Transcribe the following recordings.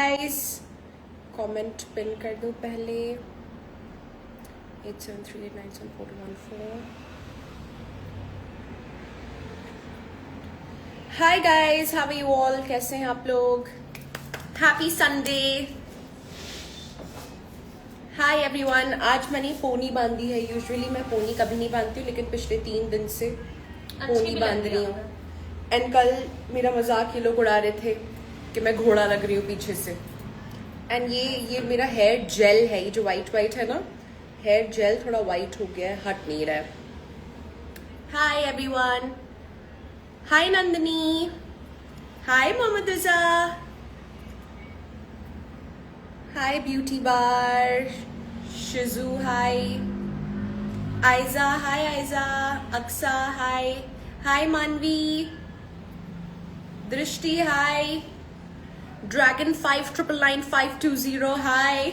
Guys comment pin कर दो पहले 8738974214। Hi guys, how are you all? कैसे हैं आप लोग? Happy Sunday. Hi everyone. आज मैंने पोनी बांधी है। यूजुअली मैं पोनी कभी नहीं बांधती हूँ, लेकिन पिछले 3 दिन से पोनी बांध रही हूँ। एंड कल मेरा मजाक ये लोग उड़ा रहे थे कि मैं घोड़ा लग रही हूँ पीछे से। एंड ये मेरा हेयर जेल है, ये जो वाइट है ना, हेयर जेल थोड़ा वाइट हो गया है, हट नहीं रहा है। Hi everyone. Hi Nandini. Hi Mohammad Raza. Hi beauty bar. Shiju hi. Aiza hi. Aiza. Aqsa hi. Hi Manvi. Drishti hi. Dragon 599520 hi.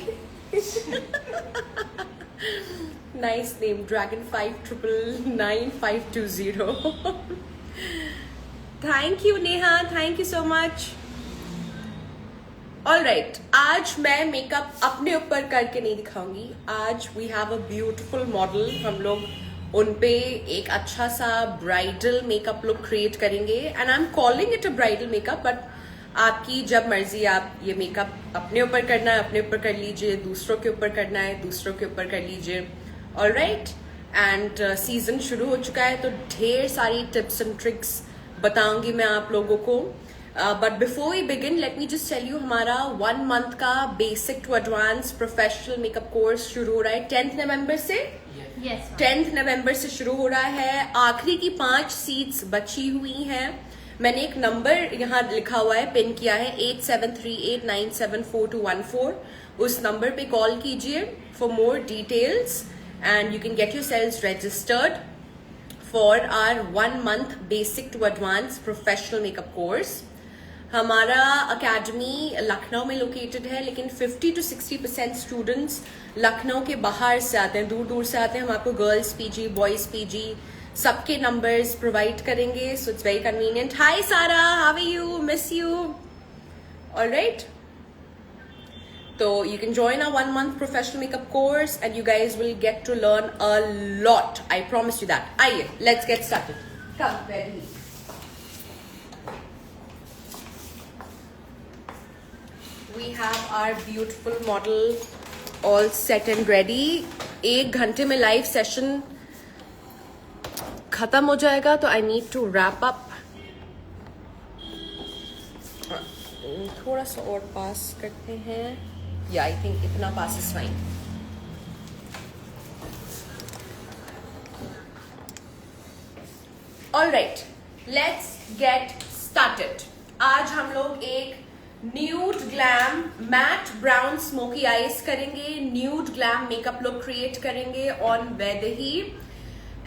Nice name, dragon 599520। Thank you Neha, thank you so much. All right, आज मैं मेकअप अपने ऊपर करके नहीं दिखाऊंगी। आज we have a beautiful model. हम लोग उन पे एक अच्छा सा ब्राइडल मेकअप लुक क्रिएट करेंगे and I am calling it a bridal makeup, but आपकी जब मर्जी, आप ये मेकअप अपने ऊपर करना है अपने ऊपर कर लीजिए, दूसरों के ऊपर करना है दूसरों के ऊपर कर लीजिए। ऑल राइट, एंड सीजन शुरू हो चुका है तो ढेर सारी टिप्स एंड ट्रिक्स बताऊंगी मैं आप लोगों को। But before we begin, let me just tell you, हमारा 1 मंथ का basic to advance professional makeup course शुरू हो रहा है 10th नवंबर से। Yes, 10th नवंबर से शुरू हो रहा है। आखिरी की 5 सीट्स बची हुई हैं। मैंने एक नंबर यहाँ लिखा हुआ है, पिन किया है 8738974214। उस नंबर पे कॉल कीजिए for more details and you can get yourselves registered for our 1 month basic to advance professional makeup course. हमारा अकेडमी लखनऊ में लोकेटेड है, लेकिन 50 to 60% स्टूडेंट्स लखनऊ के बाहर से आते हैं, दूर दूर से आते हैं। हम आपको गर्ल्स पीजी, बॉयज पीजी सबके नंबर्स प्रोवाइड करेंगे, so it's very convenient. Hi Sara, how are you? Miss you. Alright, तो you can join a 1 month professional makeup course and you guys will get to learn a lot, I promise you that. आइए, let's get started. Come very. We have our beautiful model all set and ready. 1 घंटे में live session खत्म हो जाएगा, तो I need to wrap up. थोड़ा सा और पास करते हैं, या आई थिंक इतना पास is fine. All right, let's get started. आज हम लोग एक nude glam matte brown smokey eyes करेंगे, nude glam makeup look create करेंगे on Vaidehi.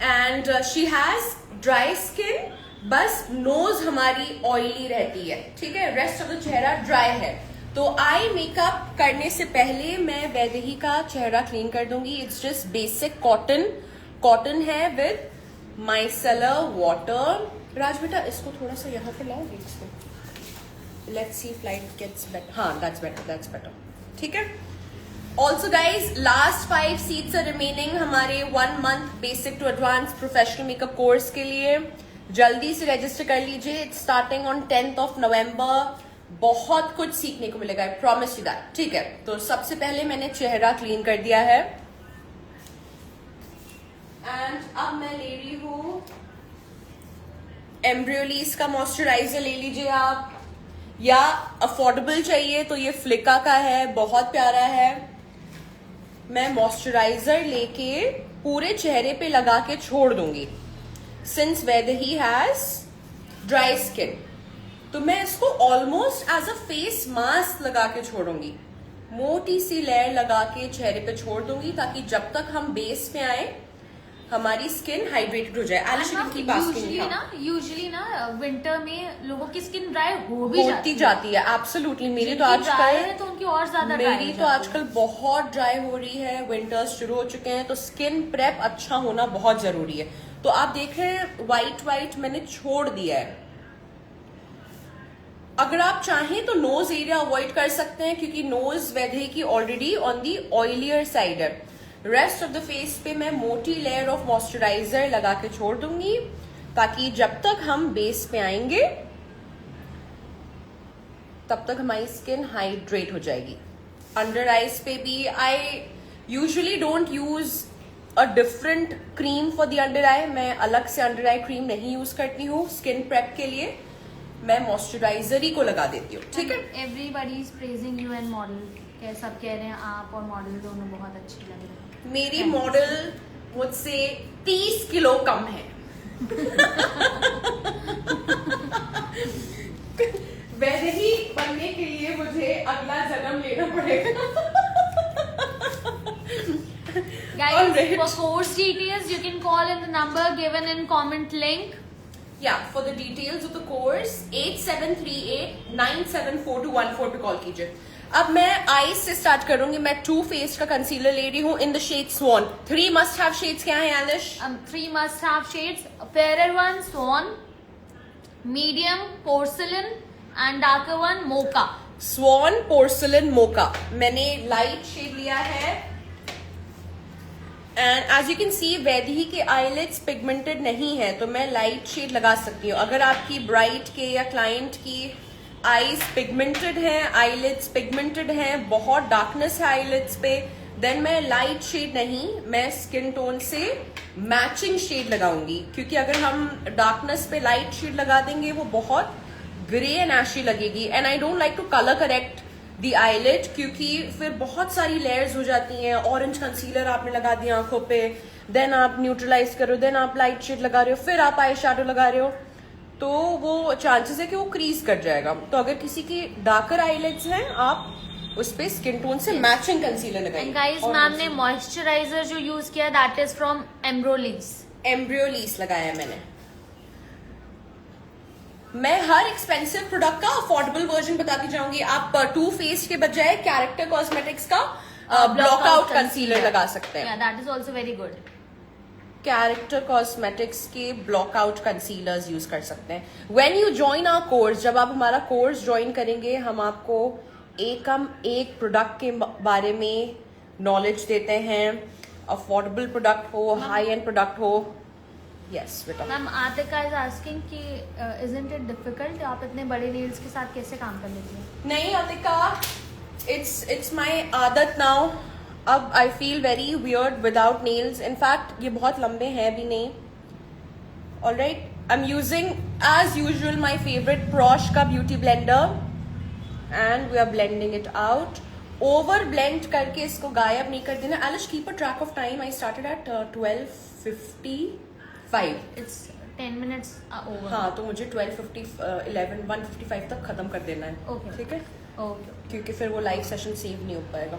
And she has dry skin, बस नोज हमारी ऑयली रहती है, ठीक है, रेस्ट ऑफ द चेहरा ड्राई है। तो आई मेकअप करने से पहले मैं वैदेही का चेहरा क्लीन कर दूंगी। इट्स जस्ट बेसिक कॉटन है विद माइसेलर वाटर। राज बेटा, इसको थोड़ा सा यहाँ पे लाओगे इसको। Let's see if light gets better. हाँ, that's better. ठीक है। Also guys, last 5 seats are remaining हमारे 1 month basic to advanced professional makeup course के लिए। जल्दी से रजिस्टर कर लीजिए। It's starting on 10th of November। बहुत कुछ सीखने को मिलेगा, I promise you that। ठीक है, तो सबसे पहले मैंने चेहरा क्लीन कर दिया है एंड अब मैं ले रही हूँ एम्ब्रियोलिस का मॉइस्चराइजर। ले लीजिए आप, या अफोर्डेबल चाहिए तो ये फ्लिका का है, बहुत प्यारा है। मैं मॉइस्चराइजर लेके पूरे चेहरे पे लगा के छोड़ दूंगी। Since Vaidehi has dry skin, तो मैं इसको almost as a face mask लगा के छोड़ूंगी। मोटी सी लेयर लगा के चेहरे पे छोड़ दूंगी, ताकि जब तक हम बेस पे आए हमारी स्किन हाइड्रेटेड हो जाए। यूजुअली ना विंटर में लोगों की स्किन ड्राई होती जाती है। एब्सोल्युटली, मेरी तो आजकल तो उनकी और ज्यादा मेरी तो आजकल बहुत ड्राई हो रही है। विंटर्स शुरू हो चुके हैं, तो स्किन प्रेप अच्छा होना बहुत जरूरी है। तो आप देख रहे हैं व्हाइट मैंने छोड़ दिया है। अगर आप चाहें तो नोज एरिया अवॉइड कर सकते हैं क्योंकि नोज वैधे की ऑलरेडी ऑन दी ऑयलियर साइड है. रेस्ट ऑफ द फेस पे मैं मोटी लेयर ऑफ मॉइस्चराइजर लगा के छोड़ दूंगी ताकि जब तक हम बेस पे आएंगे तब तक हमारी स्किन हाइड्रेट हो जाएगी. अंडर आईज पे भी I usually don't use a different cream for the under eye. मैं अलग से अंडर आई क्रीम नहीं यूज करती हूँ स्किन प्रेप के लिए. मैं मॉइस्चराइजर ही को लगा देती हूँ. ठीक है. Everybody is praising you and model. सब कह रहे हैं आप और मॉडल दोनों बहुत अच्छी लग रही हैं. मेरी मॉडल मुझसे 30 किलो कम है. वैसे ही बनने के लिए मुझे अगला जन्म लेना पड़ेगा. Guys, for course details, you can call in the number given in comment link. Yeah, for the details of the course 8738974214 पे कॉल कीजिए. अब मैं आईज से स्टार्ट करूंगी. मैं टू फेस का कंसीलर ले रही हूँ in the shade Swan. 3 must have shades क्या है Elish? 3 must have shades. Fairer one swan, medium porcelain and darker one mocha. Swan, porcelain, mocha. मैंने लाइट शेड लिया है. And as you can see Vaidehi के आईलिड्स पिगमेंटेड नहीं है तो मैं लाइट शेड लगा सकती हूँ. अगर आपकी ब्राइट के या क्लाइंट की आईज पिगमेंटेड है, आईलिड्स पिगमेंटेड हैं, बहुत डार्कनेस है आईलिड्स पे, देन मैं लाइट शेड नहीं, मैं स्किन टोन से मैचिंग शेड लगाऊंगी. क्योंकि अगर हम डार्कनेस पे लाइट शेड लगा देंगे वो बहुत ग्रे एंड एशी लगेगी. And I don't like to colour correct the eyelid क्योंकि फिर बहुत सारी लेयर्स हो जाती हैं. ऑरेंज कंसीलर आपने लगा दिया आंखों पे, देन आप न्यूट्रलाइज करो, देन आप लाइट शेड लगा रहे हो, फिर आप आई शैडो लगा रहे हो, तो वो चांसेस है कि वो क्रीज कर जाएगा. तो अगर किसी की डार्कर आईलिड्स हैं आप उस पे स्किन टोन से मैचिंग कंसीलर लगाइए. And guys, मैम ने मॉइस्चराइजर जो यूज किया that is from Embryolisse. Embryolisse लगाया है मैंने. मैं हर एक्सपेंसिव प्रोडक्ट का अफोर्डेबल वर्जन बताती जाऊंगी. आप टू फेस के बजाय कैरेक्टर कॉस्मेटिक्स का ब्लॉकआउट कंसीलर लगा सकते हैं. That is also very good. Character Cosmetics के ब्लॉकआउट कंसीलर्स यूज कर सकते हैं. When you join our course, जब आप हमारा कोर्स ज्वाइन करेंगे हम आपको एक प्रोडक्ट के बारे में नॉलेज देते हैं. अफोर्डेबल प्रोडक्ट हो, हाई एंड प्रोडक्ट हो. यस बेटा. मैम आतिका इज आस्किंग कि इजंट इट डिफिकल्ट, आप इतने बड़े नेल्स के साथ कैसे काम कर लेती हैं? नहीं आतिका, इट्स माई आदत नाउ. अब I feel very weird without nails. In fact ये बहुत लंबे हैं भी नहीं. Alright, I am using as usual my favourite Prosh का beauty blender and we are blending it out. Over blend करके इसको गायब नहीं कर देना. Aalish keep a track of time. I started at 12:55. It's 10 minutes over. हाँ, तो मुझे 1:55 तक खत्म कर देना है. Okay. ठीक है. ओके. क्योंकि फिर वो लाइव सेशन सेव नहीं हो पाएगा.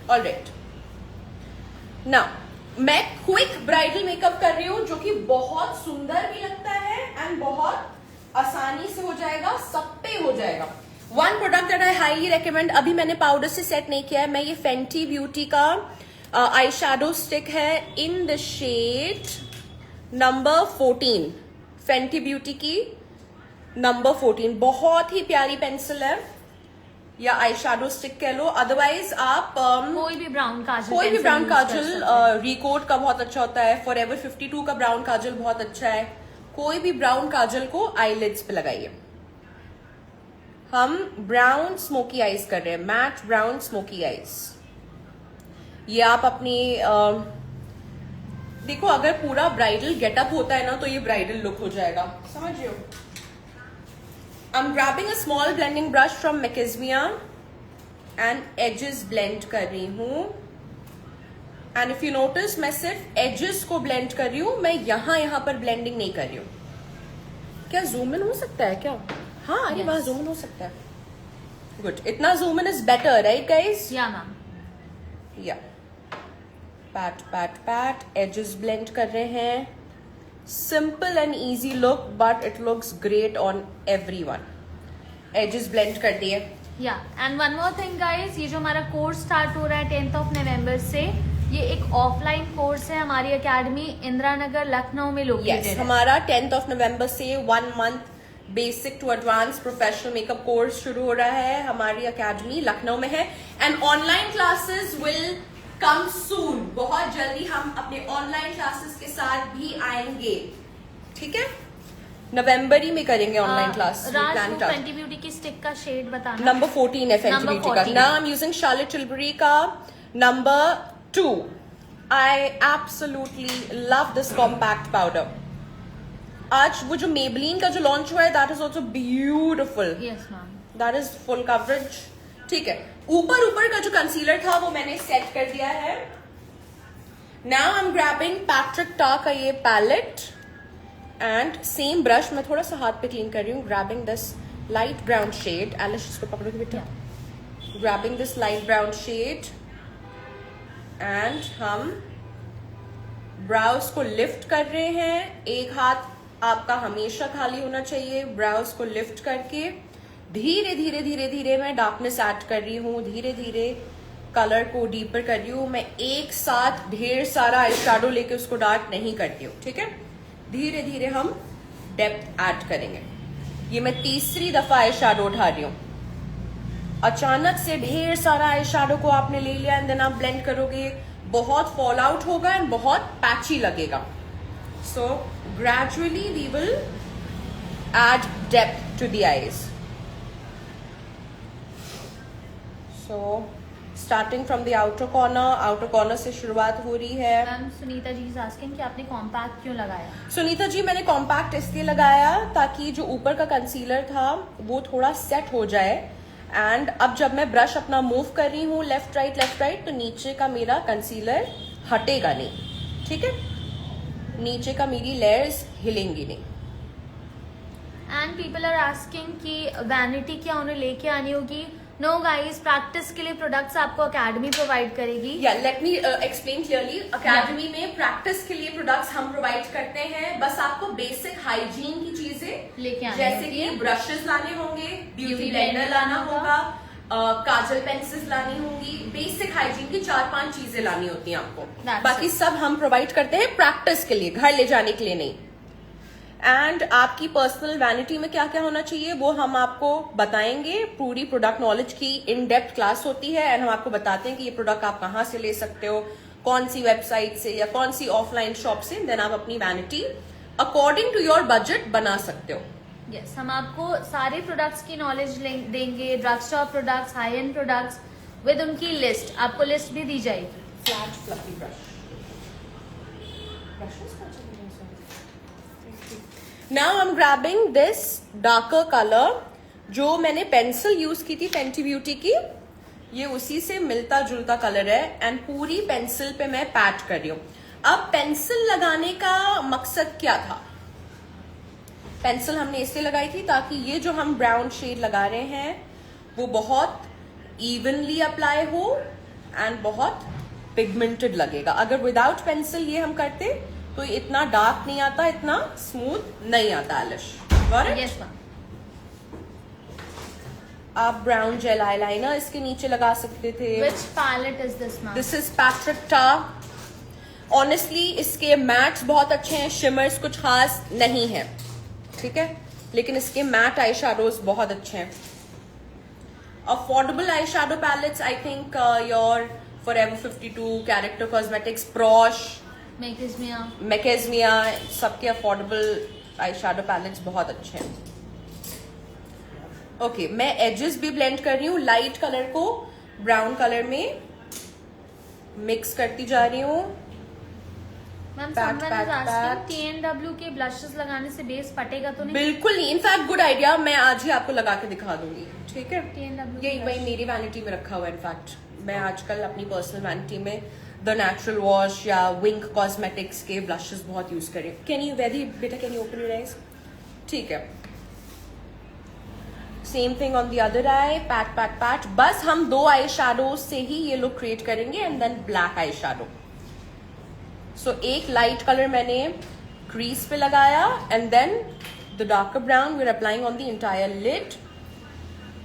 ऑलराइट, नाउ मैं क्विक ब्राइडल मेकअप कर रही हूँ जो कि बहुत सुंदर भी लगता है एंड बहुत आसानी से हो जाएगा, सब पे हो जाएगा. One product that I highly recommend, अभी मैंने पाउडर से सेट नहीं किया है, मैं ये फेंटी ब्यूटी का आई शैडो स्टिक है in the shade number 14. Fenty beauty की नंबर 14 बहुत ही प्यारी पेंसिल है या आई शैडो स्टिक कह लो. अदरवाइज आप कोई भी ब्राउन काजल, कोई भी ब्राउन काजल, रिकोट का बहुत अच्छा होता है, फॉरएवर 52 का ब्राउन काजल बहुत अच्छा है. कोई भी ब्राउन काजल को आईलिड्स पे लगाइए. हम ब्राउन स्मोकी आईज कर रहे हैं, मैट ब्राउन स्मोकी आईज. ये आप अपनी देखो, अगर पूरा ब्राइडल गेटअप होता है ना तो ये ब्राइडल लुक हो जाएगा, समझ रहे हो. I am grabbing a small blending brush from मैकेज़मिया एंड एजेस ब्लेंड कर रही हूँ. एंड इफ यू नोटिस मैं सिर्फ एजेस को ब्लेंड कर रही हूँ, मैं यहाँ पर ब्लेंडिंग नहीं कर रही हूँ. क्या जूम इन हो सकता है क्या? हाँ, अरे वहां जूम इन हो सकता है. गुड, इतना zoom in is better, right guys? Yeah ma'am. Yeah pat pat pat edges blend कर रहे हैं. Simple and easy look but it looks great on everyone. Edges blend कर दिए. Yeah and one more thing guys, ये जो हमारा course start हो रहा है 10th of November से, ये एक ऑफलाइन कोर्स है. हमारी एकेडमी इंदिरा नगर लखनऊ में लोकेटेड है. हमारा 10th of November से 1 month basic to advance professional makeup course शुरू हो रहा है, हमारी अकेडमी लखनऊ में है and online classes will come soon. बहुत जल्दी हम अपने ऑनलाइन क्लासेस के साथ भी आएंगे, ठीक है? नवंबर ही में करेंगे ऑनलाइन क्लास। राज को फेंटी ब्यूटी की स्टिक का शेड बताना। नंबर 14 है फेंटी Number ब्यूटी का। 14. Now I am using Charlotte Tilbury का number 2। I absolutely love this compact powder. आज वो जो मेबलिन का जो लॉन्च हुआ है that is also beautiful. Yes ma'am, that is full coverage, ठीक है। ऊपर का जो कंसीलर था वो मैंने सेट कर दिया है। Now I am grabbing Patrick टा का ये पैलेट एंड सेम ब्रश मैं थोड़ा सा हाथ पे क्लीन कर रही हूँ। Grabbing this light brown shade, Elish इसको पकड़ो बेटा। Grabbing this light brown shade and हम ब्राउज को लिफ्ट कर रहे हैं। एक हाथ आपका हमेशा खाली होना चाहिए। ब्राउज को लिफ्ट करके धीरे धीरे धीरे धीरे मैं डार्कनेस ऐड कर रही हूँ, धीरे धीरे कलर को डीपर कर रही हूँ। मैं एक साथ ढेर सारा आई शेडो लेके उसको डार्क नहीं करती हूँ, ठीक है? धीरे धीरे हम डेप्थ ऐड करेंगे। ये मैं तीसरी दफा आई शेडो उठा रही हूँ। अचानक से ढेर सारा आई शेडो को आपने ले लिया एंड देन आप ब्लेंड करोगे, बहुत फॉल आउट होगा एंड बहुत पैची लगेगा। So gradually we will add depth to the eyes. So starting from the outer corner से शुरुआत हो रही है। Ma'am Sunita ji is asking कि आपने कॉम्पैक्ट क्यों लगाया? सुनीता जी, मैंने कॉम्पैक्ट इसलिए लगाया ताकि जो ऊपर का कंसीलर था वो थोड़ा सेट हो जाए एंड अब जब मैं ब्रश अपना मूव कर रही हूँ लेफ्ट राइट तो नीचे का मेरा कंसीलर हटेगा नहीं, ठीक है? नीचे का मेरी लेयर्स हिलेंगी नहीं। एंड पीपल आर आस्किंग कि वैनिटी क्या उन्हें लेके आनी होगी? नो गाइस, प्रैक्टिस के लिए प्रोडक्ट्स आपको अकेडमी प्रोवाइड करेगी। या let me explain clearly. Academy में प्रैक्टिस के लिए प्रोडक्ट्स हम प्रोवाइड करते हैं। बस आपको बेसिक हाइजीन की चीजें लेके आनी जैसे होगी। कि ब्रशेस लाने होंगे, ब्यूटी Beauty ब्लेंडर blender लाना लाना होगा, काजल पेंसिल्स लानी होंगी। बेसिक हाइजीन की 4-5 चीजें लानी होती हैं आपको। That's बाकी it. सब हम प्रोवाइड करते हैं प्रैक्टिस के लिए, घर ले जाने के लिए नहीं। एंड आपकी पर्सनल वैनिटी में क्या क्या होना चाहिए वो हम आपको बताएंगे। पूरी प्रोडक्ट नॉलेज की इन डेप्थ क्लास होती है एंड हम आपको बताते हैं कि ये प्रोडक्ट आप कहाँ से ले सकते हो, कौन सी वेबसाइट से या कौन सी ऑफलाइन शॉप से। देन आप अपनी vanity according to your budget बना सकते हो। यस, हम आपको सारे प्रोडक्ट्स की नॉलेज देंगे, drug store products, high and products with उनकी लिस्ट। आपको लिस्ट भी दी जाएगी। Flat fluffy brush. Now I am grabbing this darker colour जो मैंने पेंसिल यूज की थी फेंटी ब्यूटी की। ये उसी से मिलता जुलता कलर है एंड पूरी पेंसिल पे मैं पैट कर रही हूँ। अब पेंसिल लगाने का मकसद क्या था? पेंसिल हमने इसलिए लगाई थी ताकि ये जो हम ब्राउन शेड लगा रहे हैं वो बहुत इवनली अप्लाई हो एंड बहुत पिगमेंटेड लगेगा। अगर विदाउट पेंसिल ये हम करते तो इतना डार्क नहीं आता, इतना स्मूथ नहीं आता। Eilish, yes ma'am. आप ब्राउन जेल आईलाइनर इसके नीचे लगा सकते थे। Which palette is this ma'am? This is Patrick टा। ऑनेस्टली इसके मैट्स बहुत अच्छे हैं, शिमर्स कुछ खास नहीं है, ठीक है? लेकिन इसके मैट आई शेडोज बहुत अच्छे हैं। Affordable eye shadow palettes, I think your Forever 52, Character Cosmetics, Prosh, मैकेजमिया, सबके अफोर्डेबल आई शेडो पैलेट्स बहुत अच्छे हैं। ओके, मैं एजेस भी ब्लेंड कर रही हूँ। लाइट कलर को ब्राउन कलर में मिक्स करती जा रही हूँ। Ma'am Pat, someone is pat, asking pat. TNW के ब्लशेस लगाने से बेस फटेगा तो नहीं? बिल्कुल नहीं, इनफैक्ट गुड आइडिया। मैं आज ही आपको लगा के दिखा दूंगी, ठीक है? TNW यही वही मेरी वैनिटी में रखा हुआ है। इनफैक्ट मैं आजकल अपनी पर्सनल वैनिटी में द नेचुरल वॉश या विंक कॉस्मेटिक्स के ब्लशेस बहुत यूज करें। कैन यू वेरी बेटा, can you open your eyes? ठीक है, same thing on the other eye. Pat pat pat. बस हम 2 आई शेडो से ही ये लुक क्रिएट करेंगे and then black eye shadow. So एक लाइट कलर मैंने क्रीज पे लगाया and then the darker brown we are applying on the entire lid.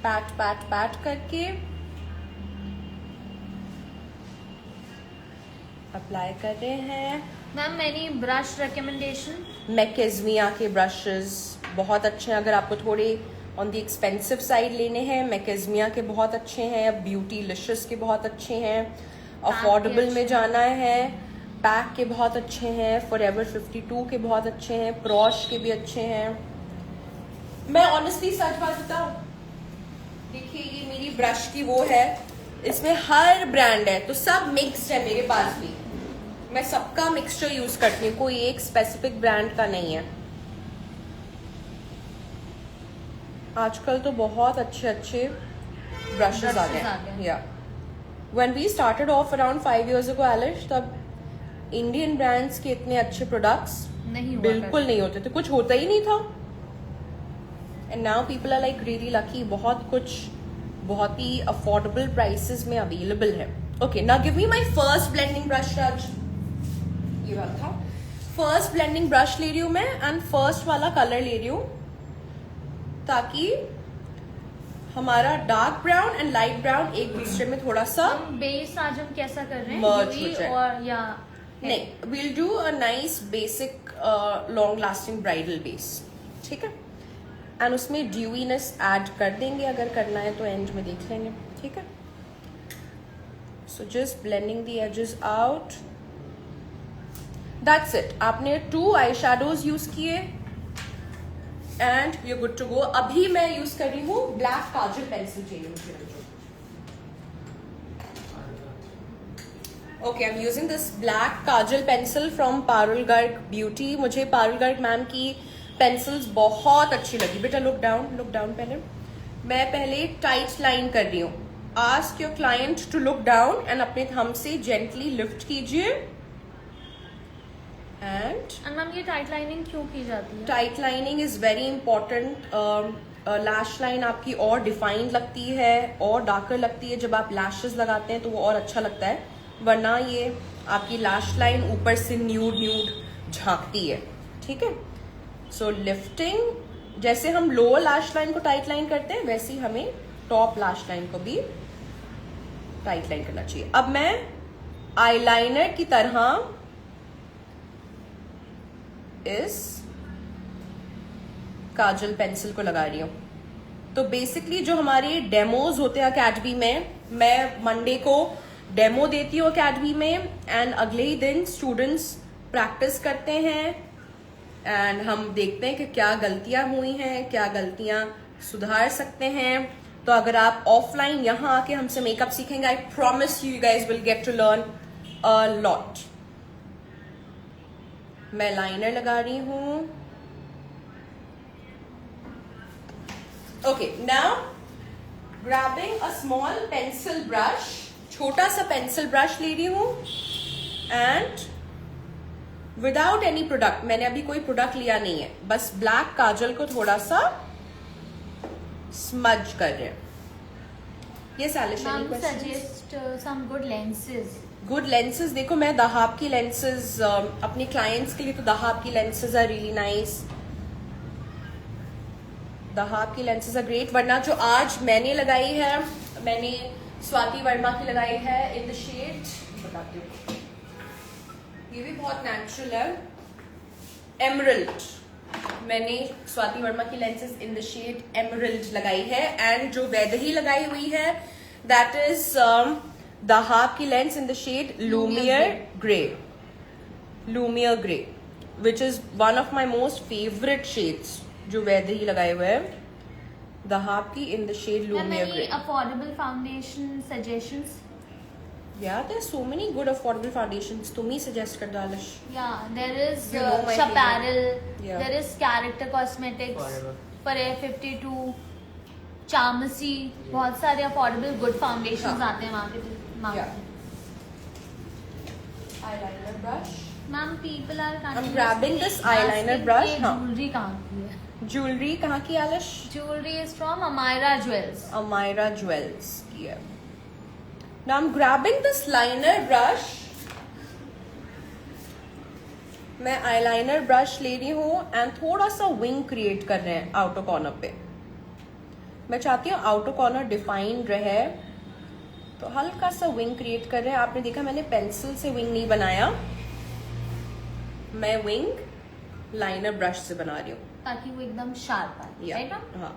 Pat pat pat करके अप्लाई कर रहे हैं। Ma'am many brush recommendation? मैकेजमिया के ब्रशेस बहुत अच्छे हैं। अगर आपको थोड़े ऑन द एक्सपेंसिव साइड लेने हैं, मैकेजमिया के बहुत अच्छे हैं, ब्यूटीलिशियस के बहुत अच्छे हैं, अफोर्डेबल में जाना है, पैक के बहुत अच्छे हैं, फॉरएवर 52 के बहुत अच्छे हैं, प्रॉश के भी अच्छे हैं। मैं ऑनेस्टली सच बात बताऊं, देखिए ये मेरी ब्रश की वो है, इसमें हर ब्रांड है, तो सब मिक्स्ड है मेरे पास भी। मैं सबका मिक्सचर यूज करती हूँ, कोई एक स्पेसिफिक ब्रांड का नहीं है। आजकल तो बहुत अच्छे अच्छे ब्रशेस आ गए। Yeah when we started off around 5 years ago Elish, तब इंडियन ब्रांड्स के इतने अच्छे प्रोडक्ट्स बिल्कुल नहीं होते थे, कुछ होता ही नहीं था। And now people are like really lucky, बहुत कुछ बहुत ही अफोर्डेबल प्राइसेस में अवेलेबल है। Okay, now give me my first blending brush. आज ये वाला था फर्स्ट ब्लेंडिंग ब्रश ले रही हूँ मैं, एंड फर्स्ट वाला कलर ले रही हूँ ताकि हमारा dark brown and light brown एक दूसरे में थोड़ा सा बेस आज हम कैसा कर रहे हैं, merge हो जाए। और या नहीं, we'll do a nice basic long lasting bridal base, ठीक है। एंड उसमें ड्यूईनेस ऐड कर देंगे, अगर करना है तो एंड में देख लेंगे, ठीक है। So just blending the edges out, that's it. आपने 2 आई शैडोज यूज किए and you good to go. अभी मैं यूज कर रही हूँ ब्लैक काजल पेंसिल चाहिए मुझे। Okay, I am using this black Kajal pencil from Parul Garg beauty. मुझे पारुल गर्ग मैम की पेंसिल्स बहुत अच्छी लगी। बेटा लुक डाउन पहले। मैं पहले टाइट लाइन कर रही हूँ। Ask your client to look down and अपने थंब से जेंटली लिफ्ट कीजिए। एंड मैम ये टाइट लाइनिंग क्यों की जाती है? Tight lining is very important. Lash line आपकी और डिफाइंड लगती है और डार्कर लगती है जब आप लैशेस लगाते हैं, तो वो और अच्छा लगता है। वरना ये आपकी लैश लाइन ऊपर से न्यूड झांकती है, ठीक है। सो लिफ्टिंग, जैसे हम लोअर लैश लाइन को टाइट लाइन करते हैं, वैसे ही हमें टॉप लैश लाइन को भी टाइट लाइन करना चाहिए। अब मैं आईलाइनर की तरह इस काजल पेंसिल को लगा रही हूं। तो बेसिकली जो हमारे डेमोज होते हैं अकेडमी में, मैं मंडे को डेमो देती हूँ अकेडमी में, एंड अगले ही दिन स्टूडेंट्स प्रैक्टिस करते हैं एंड हम देखते हैं कि क्या गलतियां हुई हैं, क्या गलतियां सुधार सकते हैं। तो अगर आप ऑफलाइन यहाँ आके हमसे मेकअप सीखेंगे, I promise you guys will get to learn a lot. मैं लाइनर लगा रही हूं। Okay, now grabbing a small pencil brush, छोटा सा पेंसिल ब्रश ले रही हूं एंड विदाउट एनी प्रोडक्ट, मैंने अभी कोई प्रोडक्ट लिया नहीं है, बस ब्लैक काजल को थोड़ा सा स्मज कर रहे हैं। Yes Elish, any questions? Suggest some good lenses. Good lenses, देखो मैं दहाब की लेंसेज अपने क्लाइंट्स के लिए, तो दहाब की लेंसेज आर रियली नाइस। दहाब की लेंसेज आर ग्रेट। वरना जो आज मैंने लगाई है, मैंने स्वाति वर्मा की लगाई है इन द शेड, बताती हूँ, ये भी बहुत नेचुरल है, एमरल्ड। मैंने स्वाति वर्मा की lenses in the shade emerald लगाई है। एंड जो वैदही लगाई हुई है, दैट इज दहाब की lens in the shade lumiere grey, which is one of my most favourite shades जो वैदही लगाए हुए हैं, दहाब की in the shade lumiere grey. Affordable foundation suggestions? Yeah, there's so many good affordable foundations. तुम ही suggest कर दो आलिश। Yeah, there is You know my Chaparral, Yeah. there is Character Cosmetics, Forever 52, Charmacy, बहुत सारे affordable good foundations हाँ. आते हैं वहाँ पे। Eyeliner brush. Ma'am people are I'm grabbing this eyeliner brush, हाँ. ज्वेलरी कहाँ की है? Jewelry कहाँ की आलिश? Jewelry is from Amira Jewels. Amira Jewels की है। Now I'm grabbing this liner brush. मैं eyeliner brush ले रही हूँ एंड थोड़ा सा wing क्रिएट कर रहे हैं आउटर कॉर्नर पे। मैं चाहती हूँ आउटर कॉर्नर डिफाइंड रहे, तो हल्का सा विंग क्रिएट कर रहे हैं। आपने देखा मैंने पेंसिल से विंग नहीं बनाया, मैं विंग लाइनर ब्रश से बना रही हूँ। ताकि वो एकदम शार्प आए, राइट मैम? हाँ,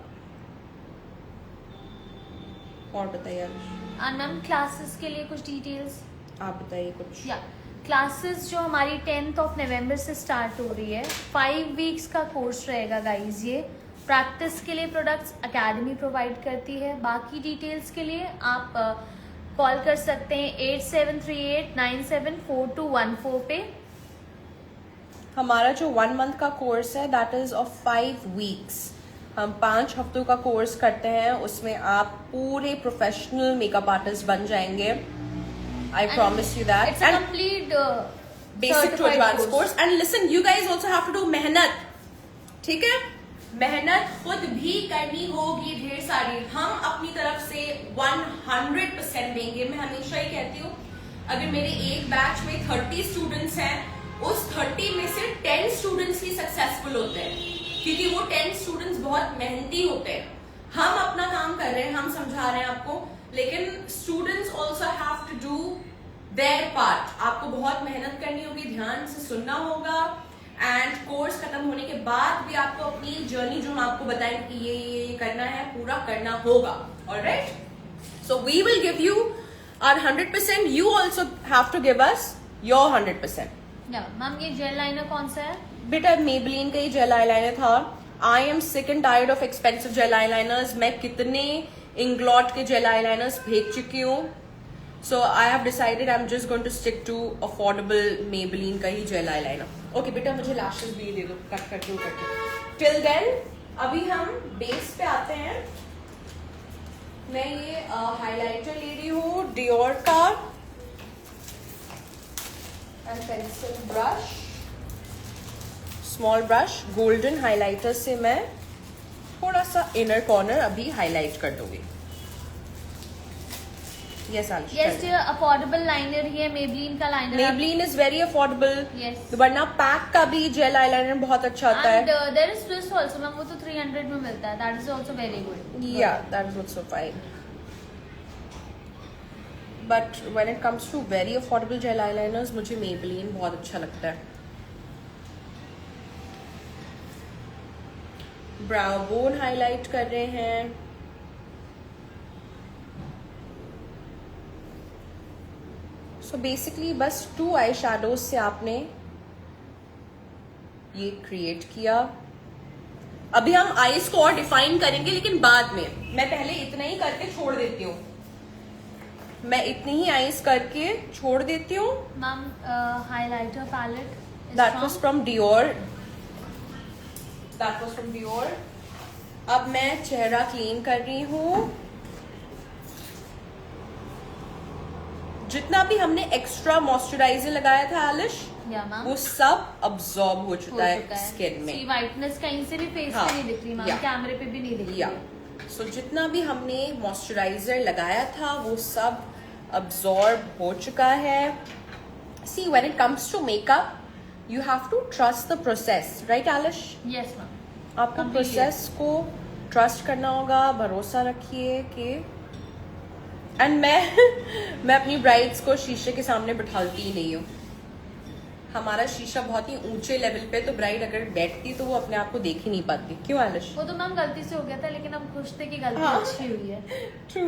और बताइए एंड मैम क्लासेस के लिए कुछ डिटेल्स आप बताइए कुछ। या क्लासेस जो हमारी 10th ऑफ नवंबर से स्टार्ट हो रही है, 5 वीक्स का कोर्स रहेगा गाइज। ये प्रैक्टिस के लिए प्रोडक्ट्स एकेडमी प्रोवाइड करती है। बाकी डिटेल्स के लिए आप कॉल कर सकते हैं 8738974214 पे। हमारा जो 1 मंथ का कोर्स है दैट इज ऑफ 5 वीक्स। हम 5 हफ्तों का कोर्स करते हैं, उसमें आप पूरे प्रोफेशनल मेकअप आर्टिस्ट बन जाएंगे। I promise you that. It's a complete basic to advance course. And listen, you guys also have to do मेहनत, ठीक है? मेहनत खुद भी करनी होगी ढेर सारी। हम अपनी तरफ से 100% देंगे। मैं हमेशा ही कहती हूँ, अगर मेरे एक बैच में 30 स्टूडेंट्स हैं, उस 30 में से 10 स्टूडेंट्स ही सक्सेसफुल होते हैं, क्योंकि वो 10 स्टूडेंट्स बहुत मेहनती होते हैं। हम अपना काम कर रहे हैं, हम समझा रहे हैं आपको, लेकिन students also have to do their part. आपको बहुत मेहनत करनी होगी, ध्यान से सुनना होगा, एंड कोर्स खत्म होने के बाद भी आपको अपनी जर्नी जो हम आपको बताएंगे कि ये करना है, पूरा करना होगा। Alright, so we will give you our 100%. You also have to give us your 100%. Ma'am ये जेल लाइनर कौन सा है? बेटा मेबलिन का ही जेल आईलाइनर था। I am sick and tired of expensive gel eyeliners. मैं कितने इंग्लॉट के जेल आईलाइनर्स भेज चुकी हूँ। So I have decided I'm just going to stick to affordable Maybelline का ही जेल आईलाइनर. ओके बेटा, मुझे लैशेस भी दे दो, कट करके वो करके। टिल देन अभी हम बेस पे आते हैं। मैं ये हाइलाइटर ले रही हूँ डियोर का, and pencil brush, small brush, golden highlighter से मैं थोड़ा सा इनर कॉर्नर अभी हाईलाइट कर दूंगी। Yes, yes, ये अफोर्डेबल लाइनर ही है। मेबलिन का liner, Maybelline is very affordable. Yes. वरना पैक का भी जेल आईलाइनर बहुत अच्छा आता है। And there is Swiss also, ma'am वो तो 300 में मिलता है। That is also very good. Yeah, that is also fine. But when it comes to very affordable gel eyeliners, मुझे Maybelline बहुत अच्छा लगता है। ब्राउ बोन हाईलाइट कर रहे हैं। सो बेसिकली बस 2 आई शैडोज से आपने ये क्रिएट किया। अभी हम आईज को और डिफाइन करेंगे, लेकिन बाद में। मैं पहले इतना ही करके छोड़ देती हूँ। मैं इतनी ही आईज करके छोड़ देती हूँ। Ma'am highlighter palette that was from Dior. That was from Dior. अब मैं चेहरा क्लीन कर रही हूँ। जितना भी हमने एक्स्ट्रा मॉइस्चराइजर लगाया था आलिश, वो सब अब्सॉर्ब हो चुका है स्किन में। व्हाइटनेस कहीं से भी फेस पे नहीं दिख रही मैम, कैमरे पे भी नहीं दिख रही। सो जितना भी हमने मॉइस्चराइजर लगाया था वो सब अब्सॉर्ब हो चुका है। See, when it comes to makeup you have to trust the process, right Aalish? Yes ma'am, आपको प्रोसेस को ट्रस्ट करना होगा, भरोसा रखिए कि। एंड मैं अपनी ब्राइड्स को शीशे के सामने बिठाती ही नहीं हूँ। हमारा शीशा बहुत ही ऊंचे लेवल पे, तो ब्राइड अगर बैठती तो वो अपने आप को देख ही नहीं पाती। क्यों आलिश? वो तो मैम गलती से हो गया था, लेकिन हम खुश थे कि गलती अच्छी हुई है। ट्रू।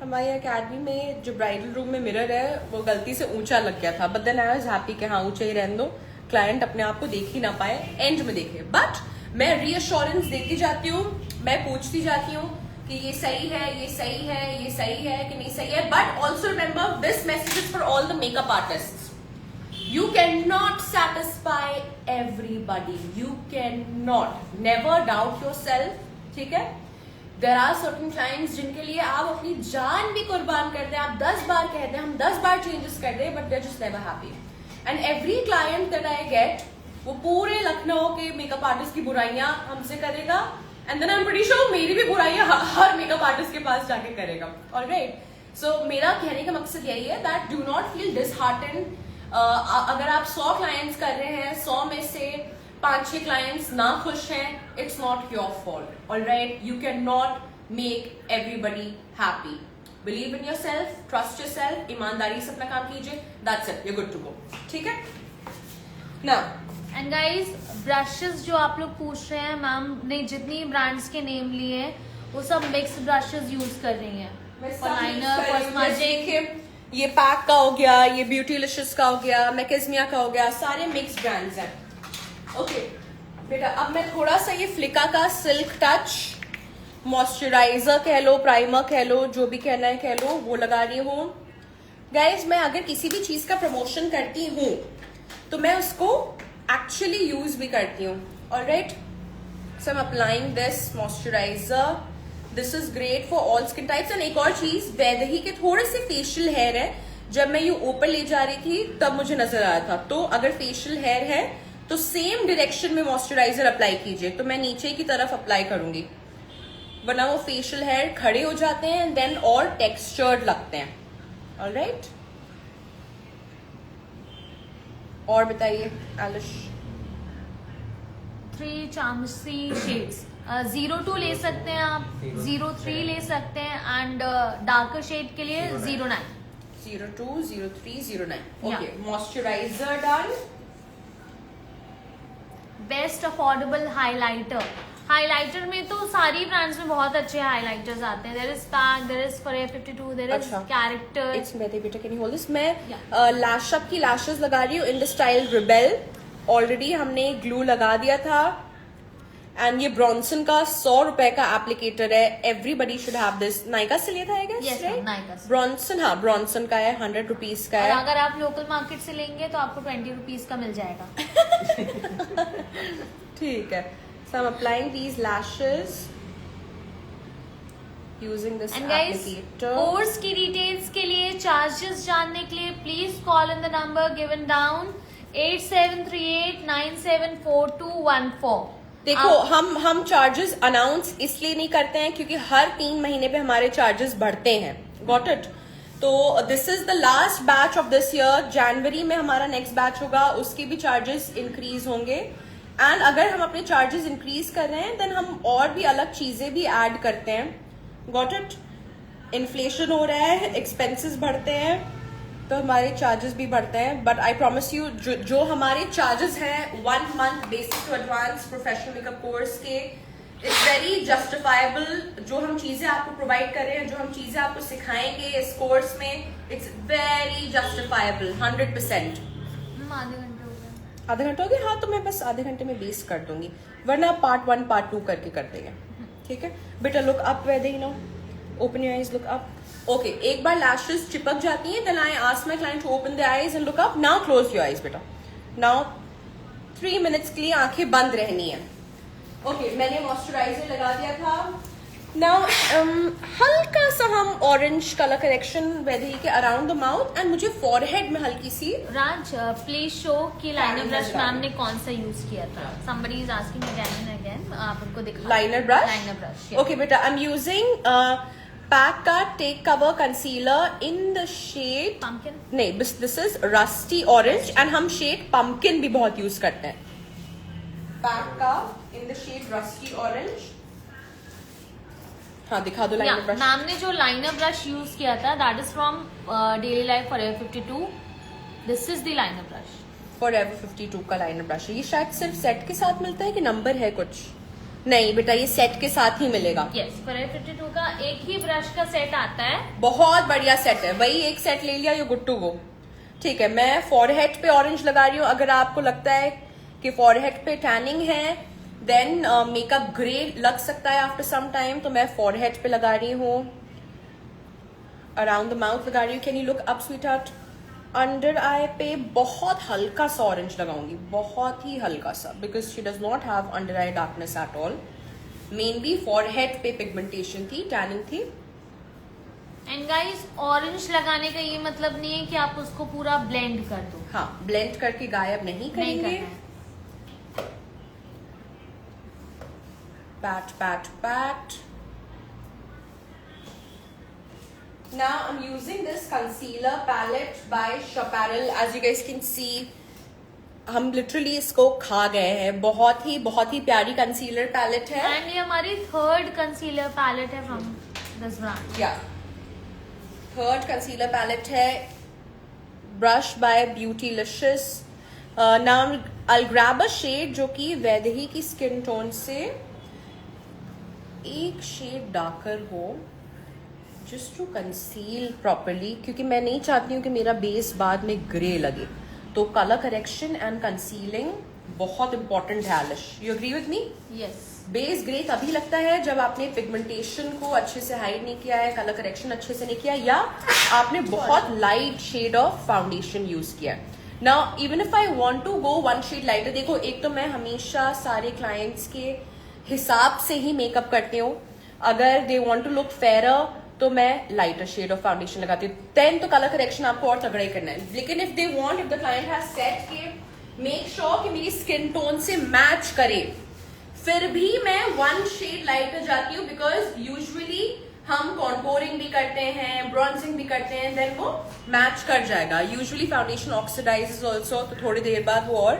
हमारी अकेडमी में जो ब्राइडल रूम में मिरर है वो गलती से ऊंचा लग गया था, but then I was happy कि हाँ ऊंचा ही रहने दो, क्लाइंट अपने आप को देख ही ना पाए, एंड में देखे। बट मैं रीअश्योरेंस देती जाती हूँ, मैं पूछती जाती हूँ कि ये सही है, ये सही है, ये सही है कि नहीं सही है। But also remember this message is for all the makeup artist. You cannot satisfy everybody. You cannot. Never doubt yourself. ठीक है? There are certain clients जिनके लिए आप अपनी जान भी कुर्बान करते हैं, आप 10 बार कहते हैं, हम 10 बार चेंजेस करते हैं, but they're just never happy. And every client that I get, वो पूरे लखनऊ के मेकअप आर्टिस्ट की बुराइयां हमसे करेगा, and then I'm pretty sure मेरी भी बुराइयां हर मेकअप आर्टिस्ट के पास जाके करेगा. Alright? So मेरा कहने का मकसद यही है that do not feel disheartened. अगर आप 100 क्लाइंट्स कर रहे हैं, 100 में से 5-6 क्लाइंट्स ना खुश हैं, it's not your fault. Alright, you can not make everybody happy. Believe in yourself, trust yourself, ईमानदारी से अपना काम कीजिए, that's it, you good to go. ठीक है ना? एंड गाइज ब्रशेस जो आप लोग पूछ रहे हैं, मैम ने जितनी ब्रांड्स के नेम लिए हैं वो सब मिक्स ब्रशेस यूज कर रही हैं। देखिए ये पैक का हो गया, ये ब्यूटीलिशियस का हो गया, मैकेज़मिया का हो गया, सारे मिक्स ब्रांड्स हैं। ओके बेटा, अब मैं थोड़ा सा ये फ्लिका का सिल्क टच मॉइस्चराइजर कह लो, प्राइमर कह लो, जो भी कहना है कह लो, वो लगा रही हूँ। गाइज मैं अगर किसी भी चीज का प्रमोशन करती हूँ तो मैं उसको एक्चुअली यूज भी करती हूँ। Alright, so I am applying this moisturiser. This is great for all skin types. And एक और चीज, वैदेही के थोड़े से फेशियल हेयर है, जब मैं ये ऊपर ले जा रही थी तब मुझे नजर आया था। तो अगर फेशियल हेयर है तो सेम डायरेक्शन में मॉइस्चराइजर अप्लाई कीजिए। तो मैं नीचे की तरफ अप्लाई करूंगी, वरना वो फेशियल हेयर खड़े हो जाते हैं एंड देन और टेक्सचर्ड लगते हैं। ऑलराइट, और बताइए आलिश। 3 चामसी शेड्स 02 ले सकते हैं आप, 03 ले सकते हैं, एंड डार्कर शेड के लिए 09। 02, 03, 09। Okay, moisturiser done. Best affordable highlighter. Highlighter में तो सारी ब्रांड्स में बहुत अच्छे हाइलाइटर्स आते हैं। There is PAC, there is Forever 52, there is Character. It's बेटे बेटा, कैन यू होल्ड दिस? मैं लैश अप की लैशेस लगा रही हूँ in the style rebel. Already हमने ग्लू लगा दिया था। एंड ये ब्रॉन्सन का 100 रुपए का एप्लीकेटर है। Everybody should have this. Nykaa से लिया था आई गेस, राइट? ब्रॉन्सन, हाँ ब्रॉन्सन का है, 100 रुपीज का है। और अगर आप लोकल मार्केट से लेंगे तो आपको 20 रुपीज का मिल जाएगा। ठीक है। So I'm applying these lashes using this And guys, applicator. Course की डिटेल्स के लिए, चार्जेस जानने के लिए please call in the number given down 8738974214। देखो हम चार्जेस अनाउंस इसलिए नहीं करते हैं क्योंकि हर 3 महीने पे हमारे चार्जेस बढ़ते हैं। Got it? तो this is the last batch of this year. जनवरी में हमारा नेक्स्ट बैच होगा, उसके भी चार्जेस इंक्रीज होंगे। एंड अगर हम अपने चार्जेस इंक्रीज कर रहे हैं देन हम और भी अलग चीजें भी ऐड करते हैं। Got it? इन्फ्लेशन हो रहा है, एक्सपेंसेस बढ़ते हैं, तो हमारे चार्जेस भी बढ़ते हैं। बट आई प्रॉमिस यू, जो हमारे चार्जेस हैं 1 month basic to advance professional makeup course के, इट्स वेरी जस्टिफाइबल। जो हम चीजें आपको प्रोवाइड कर रहे हैं, जो हम चीजें आपको सिखाएंगे इस कोर्स में, इट्स वेरी जस्टिफाइबल 100%। आधे घंटे हो गए? हाँ, तो मैं बस आधे घंटे में 20 कर दूंगी, वरना पार्ट 1 पार्ट 2 करके कर देंगे। ठीक है बेटा, look up Vaidehi now, open your eyes, look up. Okay, एक बार लैशेस चिपक जाती हैं, then I ask my client to open the eyes and look up. Now close your eyes बेटा। नाउ 3 मिनट्स के लिए आंखें बंद रहनी है। ओके, मैंने मॉइस्चराइजर लगा दिया था। नाउ हल्का सा हम ऑरेंज कलर करेक्शन वैदेही के अराउंड द माउथ, एंड मुझे फॉरहेड में हल्की सी। राज प्लीज शो कि लाइनर ब्रश मैम ने कौन सा यूज किया था। Somebody is asking again and again, आप उनको दिखाओ। Liner brush? Liner brush. Okay बेटा, आई एम यूजिंग पैक का take cover concealer in the shade pumpkin. नहीं, this is rusty orange, and हम शेड पंपकिन भी बहुत यूज करते हैं। पैक का इन द शेड रस्टी ऑरेंज। हाँ, दिखा दो लाइनर ब्रश। मैम ने जो लाइनर ब्रश यूज किया था, that is from daily life Forever 52। This is the liner brush. Forever 52 का लाइनर ब्रश है। ये शायद सिर्फ सेट के साथ मिलता है कि नंबर है कुछ? नहीं बेटा, ये सेट के साथ ही मिलेगा। यस, Forever 52 का एक ही ब्रश का सेट आता है। बहुत बढ़िया सेट है, वही एक सेट ले लिया, ये गुड टू गो। ठीक है, मैं फॉरहेड पे ऑरेंज लगा रही हूँ। अगर आपको लगता है कि फॉरहेड पे टैनिंग है, देन मेकअप ग्रे लग सकता है आफ्टर सम टाइम, तो मैं फॉरहेड पे लगा रही हूँ, अराउंड द माउथ लगा रही हूँ। Can you look up sweetheart? Under eye पे बहुत हल्का सा ऑरेंज लगाऊंगी, बहुत ही हल्का सा, because she does not have under I darkness at all. Mainly forehead पे पिगमेंटेशन थी, टैनिंग थी। एंड गाइस, ऑरेंज लगाने का ये मतलब नहीं है कि आप उसको पूरा ब्लेंड कर दो। हाँ, ब्लेंड करके गायब नहीं करेंगे। Pat, pat, pat. Now I'm using this concealer palette by Chaparral. As you guys can see, हम literally इसको खा गए हैं। बहुत ही प्यारी कंसीलर पैलेट है। एंड ये हमारी 3rd कंसीलर पैलेट है फ्रॉम दिस ब्रांड। या 3rd कंसीलर पैलेट है, brush by Beautilicious. Now I grab a shade जो कि वैदेही की स्किन टोन से एक शेड डार्कर हो, जस्ट टू कंसील प्रॉपरली, क्योंकि मैं नहीं चाहती हूँ कि मेरा बेस बाद में ग्रे लगे. तो कलर करेक्शन एंड कंसीलिंग बहुत इंपॉर्टेंट है. Aalish, you agree with me? Yes. Base grey तभी लगता है जब आपने पिगमेंटेशन को अच्छे से हाइड नहीं किया है, कलर करेक्शन अच्छे से नहीं किया, या आपने बहुत light shade of foundation use किया है. Now even if I want to go one shade lighter, देखो एक तो मैं हमेशा सारे क्लाइंट्स के हिसाब से ही मेकअप करती हूँ. अगर they want to look fair तो मैं लाइटर शेड ऑफ फाउंडेशन लगाती हूँ, देन तो कलर करेक्शन आपको और तगड़ा ही करना है. लेकिन if they want, if the client has set के मेक श्योर कि मेरी स्किन टोन से मैच करे, फिर भी मैं वन शेड लाइटर जाती हूँ. बिकॉज यूजुअली हम कॉन्टोरिंग भी करते हैं, ब्रॉन्जिंग भी करते हैं, देन वो मैच कर जाएगा. यूजुअली फाउंडेशन ऑक्सीडाइजेस ऑल्सो, तो थोड़ी देर बाद वो और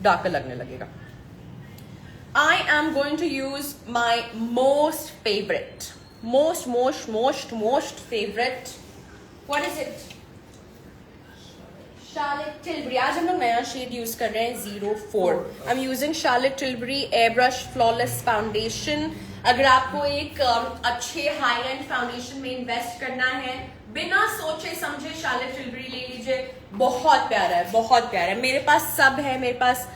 डार्कर लगने लगेगा. I am going to use my most favorite, most favorite. What is it? Charlotte Tilbury. आज हम लोग नया शेड यूज कर रहे हैं 04. I'm using Charlotte Tilbury Airbrush Flawless Foundation. अगर आपको एक अच्छे हाई एंड फाउंडेशन में इन्वेस्ट करना है, बिना सोचे समझे Charlotte Tilbury ले लीजिए. बहुत प्यारा है, बहुत प्यारा है. मेरे पास सब है. मेरे पास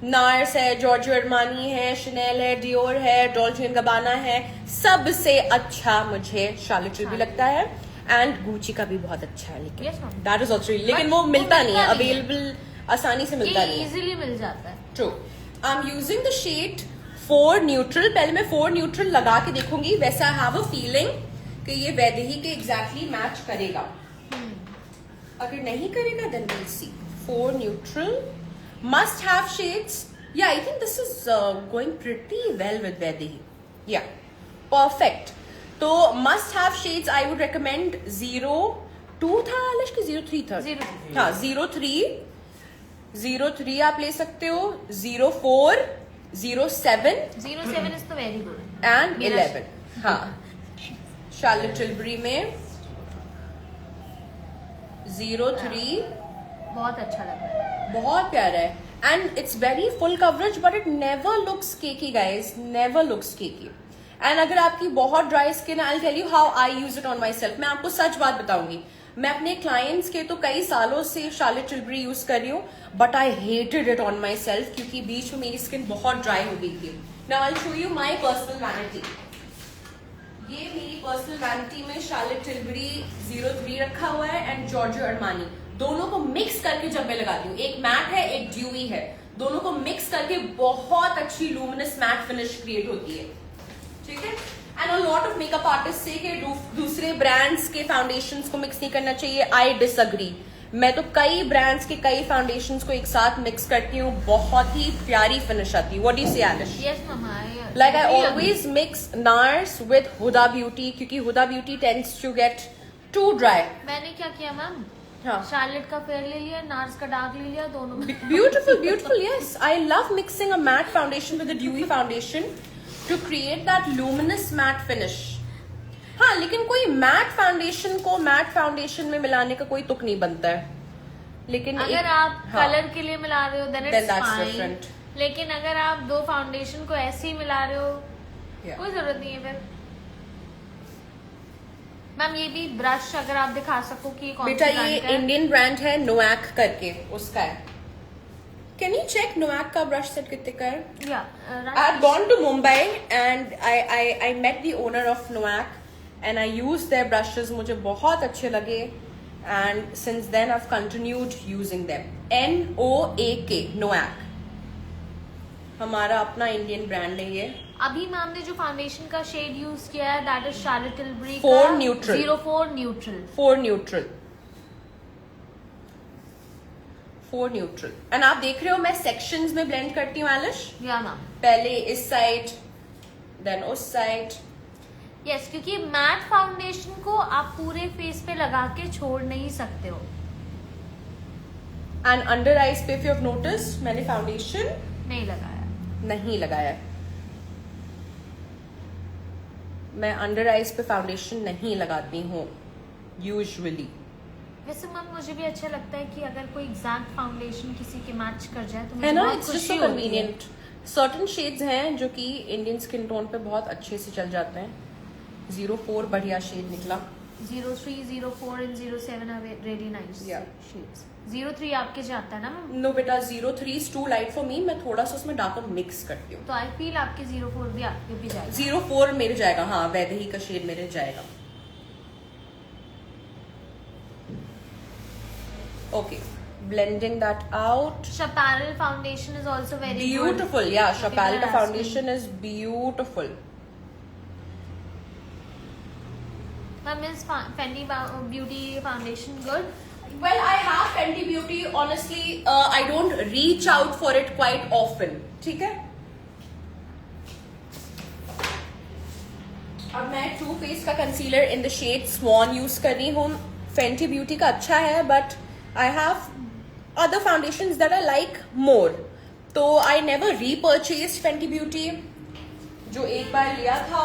नार्स है, जॉर्जियो अरमानी है, शनेल है, डियोर है, डॉल्चे एंड गबाना है. सबसे अच्छा मुझे Charlotte Tilbury लगता है. एंड गुची का भी बहुत अच्छा है, लेकिन दैट इज ऑल्सो, लेकिन वो मिलता नहीं है, अवेलेबल आसानी से मिलता नहीं है, इजीली मिल जाता है. True. I am using the shade 4 neutral. पहले मैं 4 न्यूट्रल लगा के देखूंगी, वैसा आई हैव अ फीलिंग कि ये वैदेही के एग्जैक्टली मैच करेगा. अगर नहीं करेगा then we'll see. 4 neutral must have shades. Yeah, I think this is going pretty well with Vaidehi. Yeah, perfect. तो must have shades I would recommend 02 था आलिश की 03 था. 03. हाँ 03 आप ले सकते हो. 04, 07 is तो very good. and 11. हाँ Charlotte Tilbury में 03 बहुत अच्छा लग रहा है. बहुत प्यारा है. And it's very full coverage but it never looks cakey guys, never looks cakey. And अगर आपकी बहुत dry skin, I tell you how I use it on my self. मैं आपको सच बात बताऊंगी, मैं अपने क्लाइंट्स के तो कई सालों से Charlotte Tilbury यूज कर रही हूँ, but I hated it on my self क्योंकि बीच में मेरी स्किन बहुत ड्राई हो गई थी. Now I will show you my personal vanity. ये मेरी पर्सनल वैनिटी में Charlotte Tilbury 03 रखा हुआ है एंड जॉर्जियो अरमानी. दोनों को मिक्स करके जब मैं लगाती हूँ, एक मैट है एक ड्यूई है, दोनों को मिक्स करके बहुत अच्छी लूमिनस मैट फिनिश क्रिएट होती है. ठीक है. And a lot of makeup artist से कि दूसरे ब्रांड्स के फाउंडेशंस को मिक्स नहीं करना चाहिए. I disagree. मैं तो कई ब्रांड्स के कई फाउंडेशंस को एक साथ मिक्स करती हूँ, बहुत ही प्यारी फिनिश आती है. What do you say Aalish? Yes mama. Like I always mix NARS with Huda Beauty क्योंकि Huda Beauty tends to get too dry. मैंने क्या किया मैम, हाँ. Charlotte का फेयर ले लिया, नार्स का डार्क ले लिया, दोनों में. Beautiful. Yes, I love mixing a matte foundation with a dewy foundation to create that luminous matte finish. हाँ, लेकिन कोई मैट फाउंडेशन को मैट फाउंडेशन में मिलाने का कोई तुक नहीं बनता है. लेकिन अगर आप कलर के लिए मिला रहे हो then it's fine. Different. लेकिन अगर आप दो फाउंडेशन को ऐसे ही मिला रहे हो, कोई जरूरत नहीं है फिर. मैम ये भी ब्रश अगर आप दिखा सको कि कौन बेटा, सी ये brand का है? इंडियन ब्रांड है नोएक करके, उसका है. कैन यू चेक नोएक का ब्रश सेट कितने का है? Yeah, I had gone to Mumbai and I met the owner of Noack and I used their brushes. मुझे बहुत अच्छे लगे and since then I've continued using them. NOAK Noack. हमारा अपना इंडियन ब्रांड है ये. अभी मैम ने जो फाउंडेशन का शेड यूज किया है that is Charlotte Tilbury 4 neutral. 04 neutral. 4 neutral. 4 neutral. And आप देख रहे हो मैं सेक्शंस में ब्लेंड करती हूँ आलिश. या मैम. पहले इस साइड देन उस साइड. यस, क्योंकि मैट फाउंडेशन को आप पूरे फेस पे लगा के छोड़ नहीं सकते हो. एंड अंडर आईज पे इफ यू हैव नोटिस मैंने फाउंडेशन नहीं लगाया. नहीं लगाया है. मैं अंडर आईज पे फाउंडेशन नहीं लगाती हूँ यूजुअली. वैसे मैम मुझे भी अच्छा लगता है कि अगर कोई एग्जैक्ट फाउंडेशन किसी के मैच कर जाए तो है मुझे ना, बहुत इट्स जस्ट खुशी सो होती है। कन्वीनियंट। सर्टन शेड्स हैं जो कि इंडियन स्किन टोन पे बहुत अच्छे से चल जाते हैं। 04 बढ़िया शेड निकला। 03, 04 and 07 are really nice Yeah. shades. 03 आपके जाता है ना मैम? नो बेटा, 03 is too light for me। मैं थोड़ा सा उसमें डार्कर मिक्स करती हूँ। तो आई फील आपके 04 भी आपके भी जाएगा। 04 मेरे जाएगा, हाँ, वैदेही का शेड मेरे जाएगा। Okay, blending that out. Chaparral foundation is also very beautiful, good. या People Chaparral का are asking. Foundation is beautiful. Ma'am, is Fendi Beauty foundation good? Well, I have Fenty Beauty. Honestly, I don't reach out for it quite often. ठीक है? अब मैं Too Faced का concealer in the shade Swan use कर रही हूँ। Fenty Beauty का अच्छा है, but I have other foundations that I like more. तो I never repurchased Fenty Beauty. जो एक बार लिया था,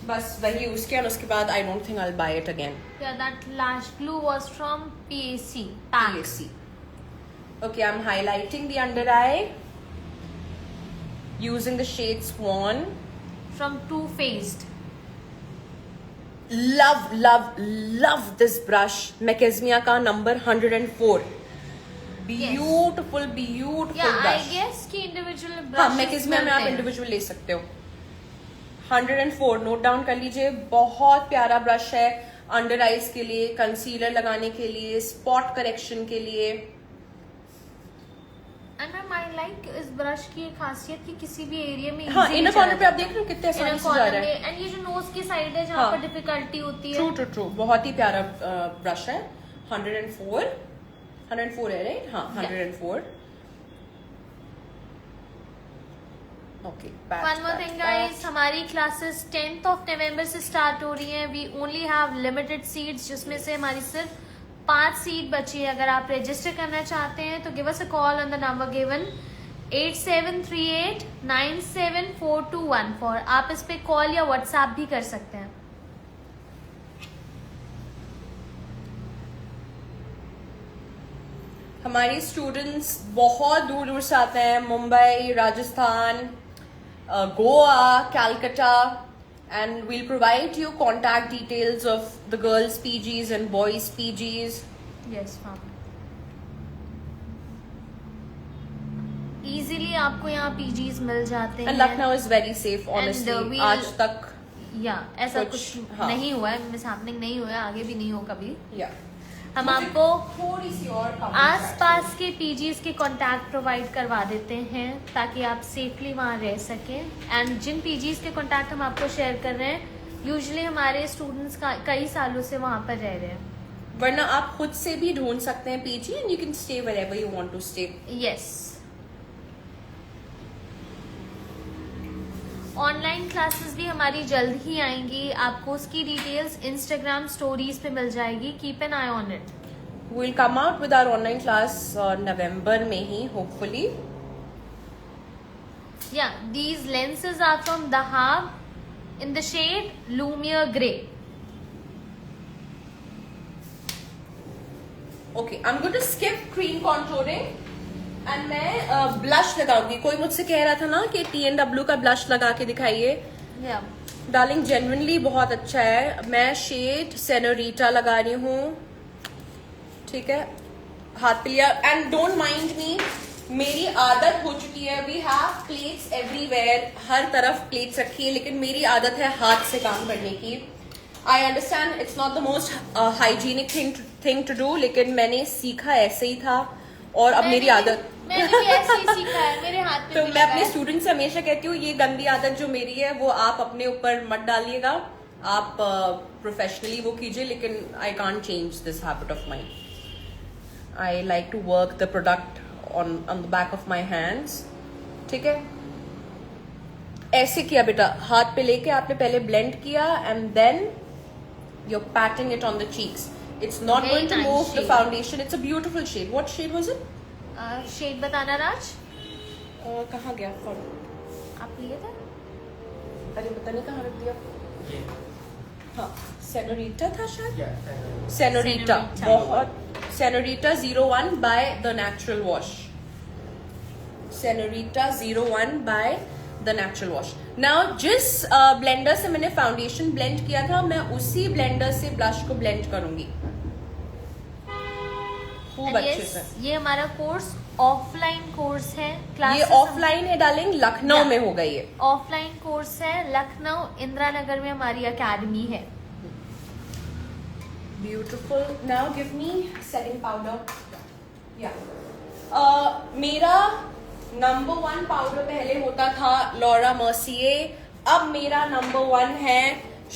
बस वही उसके, और उसके बाद I don't think I'll buy it again. Yeah, that lash glue was from PAC. Pack. PAC. Okay, I'm highlighting the under eye using the shade Swan. From Too Faced. Love, love, love this brush. Macadamia का number 104. Beautiful, beautiful Yeah, brush. I guess कि individual हाँ, brushes Macadamia में आप मिलते हैं। Individual ले सकते हो। 104 नोट डाउन कर लीजिए। बहुत प्यारा ब्रश है अंडर आईज के लिए, कंसीलर लगाने के लिए, स्पॉट करेक्शन के लिए। And ma'am, I like इस ब्रश की एक खासियत कि किसी भी एरिया में हाँ, easily इनर चला कॉर्नर पे आप जाता देख रहे हो कितने है। आसानी Inner से जा corner रहा है। में, and ये जो नोज की साइड है जहाँ हाँ। पर डिफिकल्टी होती है। ट्रू ट्रू ट्रू, बहुत ही प्यारा ब्रश है। 104 है राइट? हाँ, 104। Okay, One more thing guys, हमारी क्लासेस 10th of November से स्टार्ट हो रही हैं। We only have limited seats, जिसमें से हमारी सिर्फ 5 सीट बची है। अगर आप रजिस्टर करना चाहते हैं तो give us a call on the number given 8738974214। आप इस पे कॉल या व्हाट्सएप भी कर सकते हैं। हमारी स्टूडेंट्स बहुत दूर दूर से आते हैं, Mumbai, Rajasthan, Goa, Calcutta, and we'll provide you contact details of the girls PGs and boys PGs. Yes ma'am, easily आपको यहाँ पीजीज मिल जाते And हैं। Lucknow is very safe, honestly. we'll- आज तक या ऐसा कुछ, कुछ हाँ। नहीं हुआ है, मिस हैपनिंग नहीं हुआ है, आगे भी नहीं हो कभी। या हम आपको थोड़ी सी और आसपास के पीजीज के कांटेक्ट प्रोवाइड करवा देते हैं ताकि आप सेफली वहाँ रह सकें। एंड जिन पीजीज के कांटेक्ट हम आपको शेयर कर रहे हैं, यूजुअली हमारे स्टूडेंट्स कई सालों से वहाँ पर रह रहे हैं। वरना आप खुद से भी ढूंढ सकते हैं PG, and you can stay wherever you want to stay. Yes, online classes भी हमारी जल्द ही आएंगी। आपको उसकी डिटेल्स इंस्टाग्राम स्टोरीज पे मिल जाएगी। Keep an I on it. We'll come out with our online class November में ही, hopefully. Yeah, these lenses are from Dahab in the shade Lumiere Grey. Okay, I'm going to skip cream contouring and मैं blush लगाऊंगी। कोई मुझसे कह रहा था ना कि TNW का blush लगा के दिखाइए। Yeah. डार्लिंग, जेन्युइनली बहुत अच्छा है। मैं शेड सेनोरिटा लगा रही हूँ, ठीक है, हाथ पे लिया। एंड डोंट माइंड मी, मेरी आदत हो चुकी है। वी हैव प्लेट्स एवरीवेयर, हर तरफ प्लेट्स रखी है, लेकिन मेरी आदत है हाथ से काम करने की। I understand it's not the most hygienic thing to do, लेकिन मैंने सीखा ऐसे ही था, और अब मेरी आदत मैंने भी ऐसे ही सीखा है, मेरे हाथ पे तो भी मैं लगा अपने है। स्टूडेंट से हमेशा कहती हूँ, ये गंदी आदत जो मेरी है वो आप अपने ऊपर मत डालिएगा। आप प्रोफेशनली वो कीजिए, लेकिन I can't change this habit of mine. I like to work the product on the back of my hands, ठीक है। ऐसे किया बेटा, हाथ पे लेके आपने पहले ब्लेंड किया, and then you are patting it on the cheeks. It's not Very going to nice move the shade. Foundation. It's a beautiful shade. What shade was it? Shade बताना राज, कहाँ गया? आप लिए थे? अरे पता नहीं कहाँ रख दिया। हाँ सेनोरिटा था शायद, Yeah. Senorita, Senorita. बहुत senorita 01 by the natural wash, senorita 01 by the natural wash. Now जिस ब्लेंडर से मैंने फाउंडेशन ब्लेंड किया था, मैं उसी ब्लेंडर से ब्लश को ब्लेंड करूंगी खूब And अच्छे yes, से। ये हमारा कोर्स ऑफलाइन कोर्स है। ये क्लासेस ऑफलाइन है डार्लिंग, लखनऊ Yeah. में होगा ये। ऑफलाइन कोर्स है, लखनऊ इंदिरा नगर में हमारी अकेडमी है। Beautiful. Now give me setting powder. Yeah. मेरा नंबर 1 पाउडर पहले होता था लॉरा मर्सियर, अब मेरा नंबर 1 है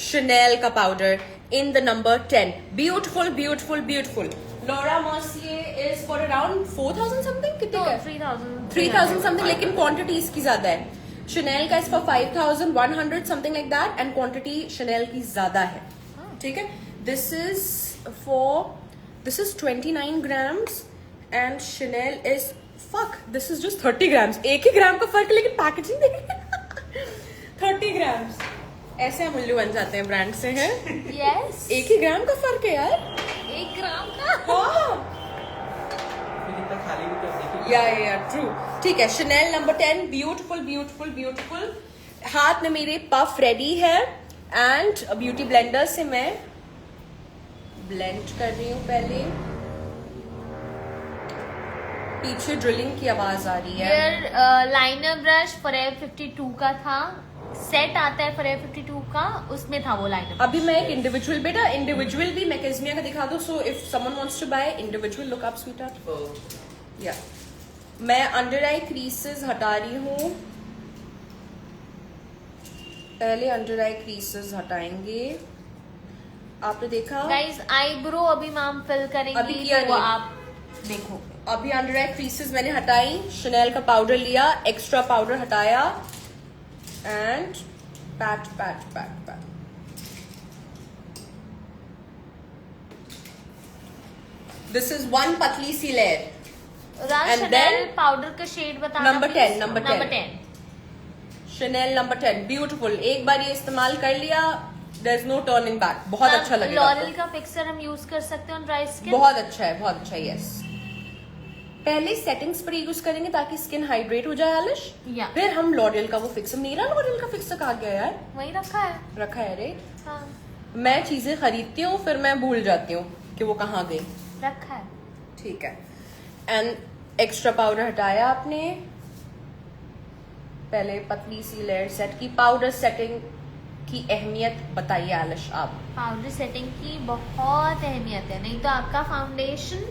Chanel का powder in the number 10. Beautiful, beautiful, beautiful. Laura Mercier is for around 4,000 something, कितने का? 3,000 something, लेकिन क्वांटिटी इसकी ज्यादा है। Chanel का is for 5,100 something like that, and quantity Chanel की ज्यादा है। ठीक है, this is 29 grams and Chanel is this is just 30 grams, 1 ही ग्राम का फर्क है, लेकिन पैकेजिंग देखिए 30 grams, ऐसे हम उल्लू बन जाते हैं ब्रांड से, हैं? यस, 1 ही ग्राम का फर्क है यार। 1 ग्राम का। हाँ फिर इतना खाली भी कर देखिए। या ट्रू। ठीक है, Chanel number 10, beautiful beautiful beautiful. हाथ में मेरे पफ रेडी है एंड ब्यूटी ब्लेंडर से मैं ब्लेंड कर रही हूँ। पहले पीछे ड्रिलिंग की आवाज आ रही है। फिर लाइनर ब्रश Forever 52 का था, सेट आता है Forever 52 का, उसमें था वो लाइनर। अभी मैं एक इंडिविजुअल, बेटा इंडिविजुअल भी मैकेजमिया का दिखा दो, so if someone wants to buy individual look up sweetheart. Yeah मैं अंडर आई क्रीसेस हटा रही हूँ, पहले अंडर आई क्रीसेस हटाएंगे। आपने देखा गाइस आईब्रो अभी मैम फिल करेंगी, अभी किया तो वो नहीं। आप देखो। अभी अंडर आई क्रीसेस मैंने हटाई, Chanel का पाउडर लिया, एक्स्ट्रा पाउडर हटाया and pat pat pat pat. This is 1 पतली सी लेयर। And Chanel then- पाउडर का शेड बताना Number please। 10, number Number 10। 10। Chanel number 10, beautiful. एक बार ये इस्तेमाल कर लिया, there is no turning back, बहुत अच्छा लगेगा लॉरियल आपको। का फिक्सर हम यूज कर सकते हैं ऑन ड्राई स्किन। बहुत अच्छा है, बहुत अच्छा है। यस, पहले सेटिंग्स पर यूज करेंगे ताकि स्किन हाइड्रेट हो जाए आलिश, या फिर हम लॉरियल का वो फिक्सर, मेरा लॉरियल का फिक्सर कहाँ गया यार? वही रखा है। रखा है रे। हाँ, मैं चीजें खरीदती हूँ फिर मैं भूल जाती हूँ कि वो कहाँ गई। रखा है। ठीक है, एंड एक्स्ट्रा पाउडर हटाया आपने, पहले पतली सी लेयर सेट की। पाउडर सेटिंग की अहमियत बताइए आलिश आप। पाउडर सेटिंग की बहुत अहमियत है, नहीं तो आपका फाउंडेशन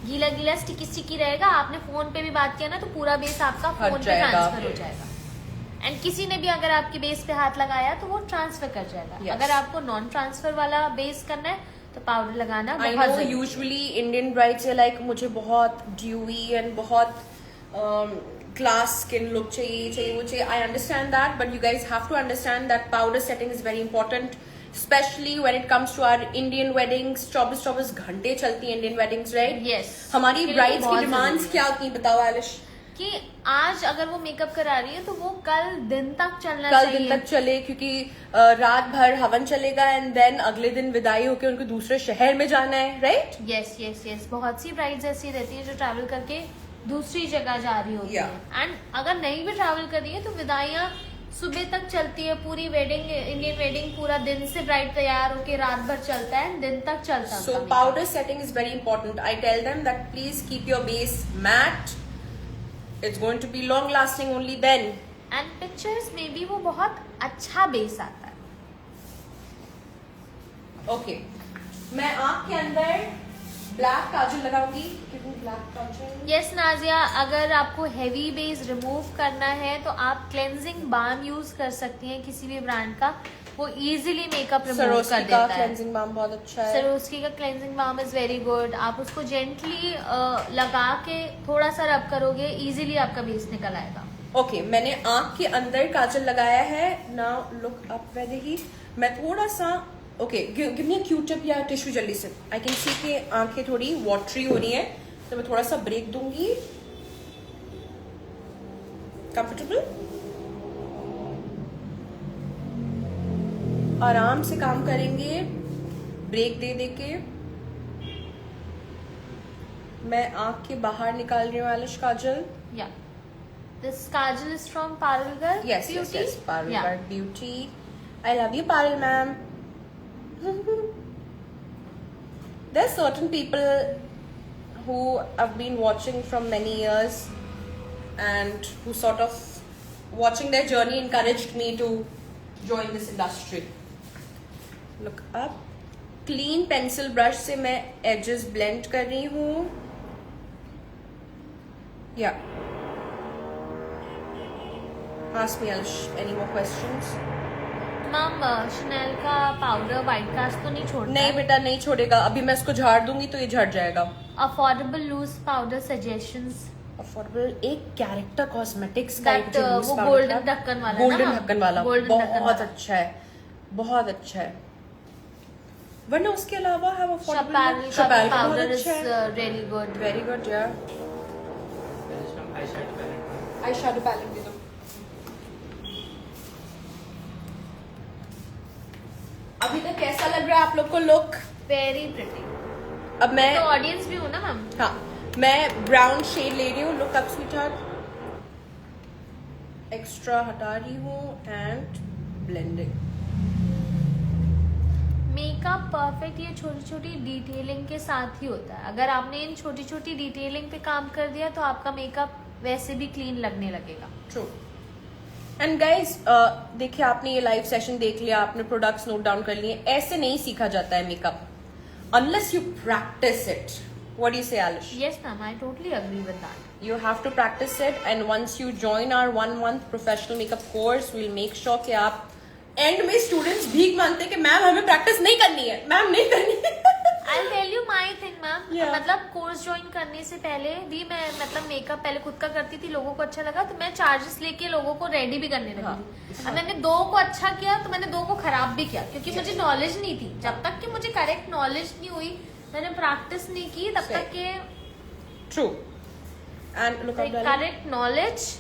गीला गीला स्टिकी स्टिकी रहेगा। आपने फोन पे भी बात किया ना, तो पूरा बेस आपका हट फोन पे जाएगा। ट्रांसफर हो जाएगा। एंड किसी ने भी अगर आपके बेस पे हाथ लगाया तो वो ट्रांसफर कर जाएगा। Yes. अगर आपको नॉन ट्रांसफर वाला बेस करना है तो पाउडर लगाना आई बहुत नो जरूरी है। यूजुअली इंडियन ब्राइड्स है लाइक मुझे बहुत ड्यूई एंड बहुत क्लास स्किन लुक चाहिए वो चाहिए। I understand that, but you guys have to understand that powder setting is very important, especially when it comes to our Indian weddings. 24 घंटे चलती है इंडियन वेडिंग्स, राइट? Yes. हमारी उसके लिए ब्राइड्स की बहुत डिमांड्स जरूरी क्या होती हैं बताओ आलिश? कि आज अगर वो मेकअप करा रही है तो वो कल दिन तक चलना कल चाहिए। दिन तक चले, क्योंकि रात भर हवन चलेगा एंड देन अगले दिन विदाई होके उनको दूसरे शहर में जाना है, राइट? यस यस यस, बहुत सी ब्राइड्स ऐसी रहती हैं जो ट्रैवल करके दूसरी जगह जा रही होती Yeah. है। एंड अगर नहीं भी ट्रैवल कर रही है तो विदाइयां सुबह तक चलती है। पूरी वेडिंग, इंडियन वेडिंग पूरा दिन से ब्राइड तैयार होके रात भर चलता है, दिन तक चलता है So उनका powder setting is very important. I tell them that please keep your base matte. It's going to be long lasting only then. And pictures में भी वो बहुत अच्छा बेस आता है। Okay. मैं आँख के अंदर ब्लैक काजल लगाऊंगी। ब्लैक काजल। यस नाजिया, अगर आपको हैवी बेस रिमूव करना है तो आप क्लेंजिंग बाम यूज कर सकती हैं किसी भी ब्रांड का, वो इजीली मेकअप रिमूव कर सरोस्की देता का है। क्लेंजिंग बाम बहुत अच्छा है। सरोस्की का cleansing balm is very good. आप उसको जेंटली लगा के थोड़ा सा रब करोगे, इजीली आपका बेस निकल आएगा। ओके, मैंने आँख के अंदर काजल लगाया है। नाउ लुक अप वेदर ही। मैं थोड़ा सा गिव मी क्यू टिप या टिश्यू जल्दी से। आई कैन सी कि आंखें थोड़ी वाटरी हो रही हैं, तो मैं थोड़ा सा ब्रेक दूंगी। कंफर्टेबल? आराम से काम करेंगे, ब्रेक दे दे के। मैं आँख के बाहर निकाल रही हूँ आलिश काजल। Yeah. This kajal is from Parulgar Yes, Beauty. yes, Parul Yeah. Beauty. I love you, Parul ma'am. There's certain people who I've been watching from many years and who sort of watching their journey encouraged me to join this industry. Look up. Clean pencil brush से मैं edges blend कर रही हूँ. Yeah. Ask me, Alish, any more questions? Ma'am Chanel का powder white cast तो नहीं छोड़ता? नहीं बेटा, नहीं छोड़ेगा। अभी मैं इसको झाड़ दूंगी तो ये झड़ जाएगा। Affordable loose powder suggestions. Affordable एक कैरेक्टर कॉस्मेटिक्स का एक जो वो गोल्डन ढक्कन वाला, गोल्डन ढक्कन वाला बहुत वाला। अच्छा है, बहुत अच्छा है। वरना उसके अलावा हम Chappelle का powder is really good, very good यार। फिर इसमें eye shadow palette. Eye shadow palette दे दो। अभी तक कैसा लग रहा है आप लोग को लुक? Very pretty. अब मैं तो ऑडियंस भी हूँ ना मैम। हाँ, मैं ब्राउन शेड ले रही हूँ। Look up sweetheart. एक्स्ट्रा हटा रही हूँ एंड ब्लेंडिंग। मेकअप परफेक्ट ये छोटी छोटी डिटेलिंग के साथ ही होता है। अगर आपने इन छोटी छोटी डिटेलिंग पे काम कर दिया तो आपका मेकअप वैसे भी क्लीन लगने लगेगा। ट्रू। एंड गाइज देखिए, आपने ये लाइव सेशन देख लिया, आपने प्रोडक्ट्स नोट डाउन कर लिए। ऐसे नहीं सीखा जाता है makeup unless you practice it. What do you say Aalish? Yes ma'am, I totally agree with that. You have to practice it, and once you join our 1 month professional makeup course, we'll make sure कि आप and में students भीख मांगते कि ma'am हमें practice नहीं करनी है, मैम नहीं करनी है। I'll tell you my thing ma'am. Yeah. मतलब कोर्स ज्वाइन करने से पहले भी मैं मतलब मेकअप पहले खुद का करती थी, लोगों को अच्छा लगा तो मैं चार्जेस लेके लोगों को रेडी भी करने लगी थी। अब मैंने 2 को अच्छा किया तो मैंने 2 को खराब भी किया, क्योंकि मुझे नॉलेज नहीं थी। जब तक कि मुझे करेक्ट नॉलेज नहीं हुई, मैंने प्रैक्टिस नहीं की, तब तक के true. And look up correct knowledge,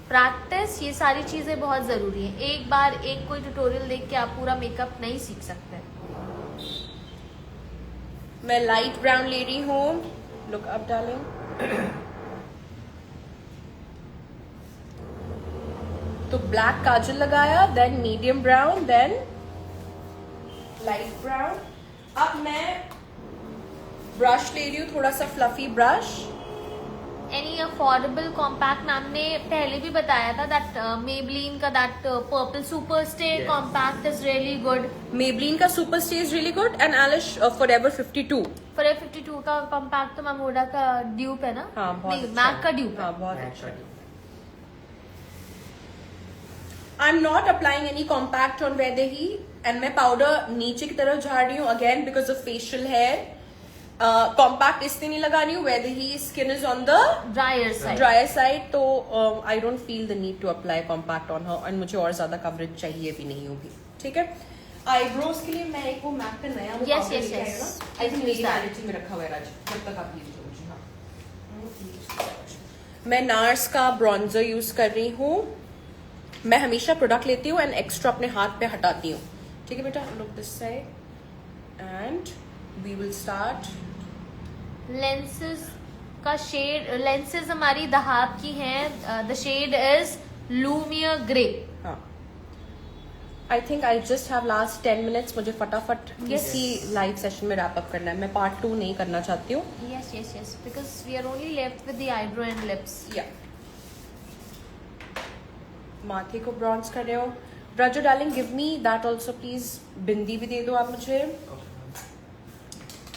practice, ये सारी चीजें बहुत जरूरी है। एक बार एक कोई ट्यूटोरियल देख के आप पूरा मेकअप नहीं सीख सकते। मैं लाइट ब्राउन ले रही हूँ। Look up darling. तो ब्लैक काजल लगाया, then medium brown, then light brown. अब मैं ब्रश ले रही हूँ, थोड़ा सा fluffy brush. Any affordable compact ma'am ने पहले भी बताया था दैट मेबलिन का that purple super stay compact is really good. Maybelline का super stay is really good and Aalish Forever 52। Forever 52 का कॉम्पैक्ट तो मैमोडा का ड्यूप है ना? हाँ, बहुत नहीं, अच्छा मैक का ड्यूप है। हाँ, बहुत अच्छा। I am not applying any compact on Vaidehi, and मैं पाउडर नीचे की तरफ झाड़ रही हूँ again because of facial hair. Compact इसलिए नहीं लगा रही हूँ, Vaidehi skin is on the dryer side, तो I don't feel the need to apply compact on her, and मुझे और ज्यादा कवरेज चाहिए भी नहीं होगी। ठीक है। आईब्रोज के लिए मैं एक वो मैक का नया वो Yes, powder yes, लेके आई yes. हूँ ना। आई थिंक मेरी वैनिटी में रखा हुआ है राज, जब तक आप यूज करो। हाँ, मैं नार्स का ब्रॉन्जर यूज कर रही हूँ। मैं हमेशा प्रोडक्ट लेती हूँ एंड एक्स्ट्रा अपने हाथ पे हटाती हूँ। ठीक है बेटा, look this side and we will start. Lenses का शेड, लेंसेज हमारी दहाब की हैं। The shade is lumiere grey. हाँ, I think I just have last 10 minutes. मुझे फटाफट इसी लाइव सेशन में रैप अप करना है। मैं पार्ट 2 नहीं करना चाहती हूँ। Yes yes yes, because we are only left with the eyebrow and lips. या माथे को ब्रॉन्ज कर रहे हो। Raju darling, give me that also please. Bindi भी दे दो आप मुझे।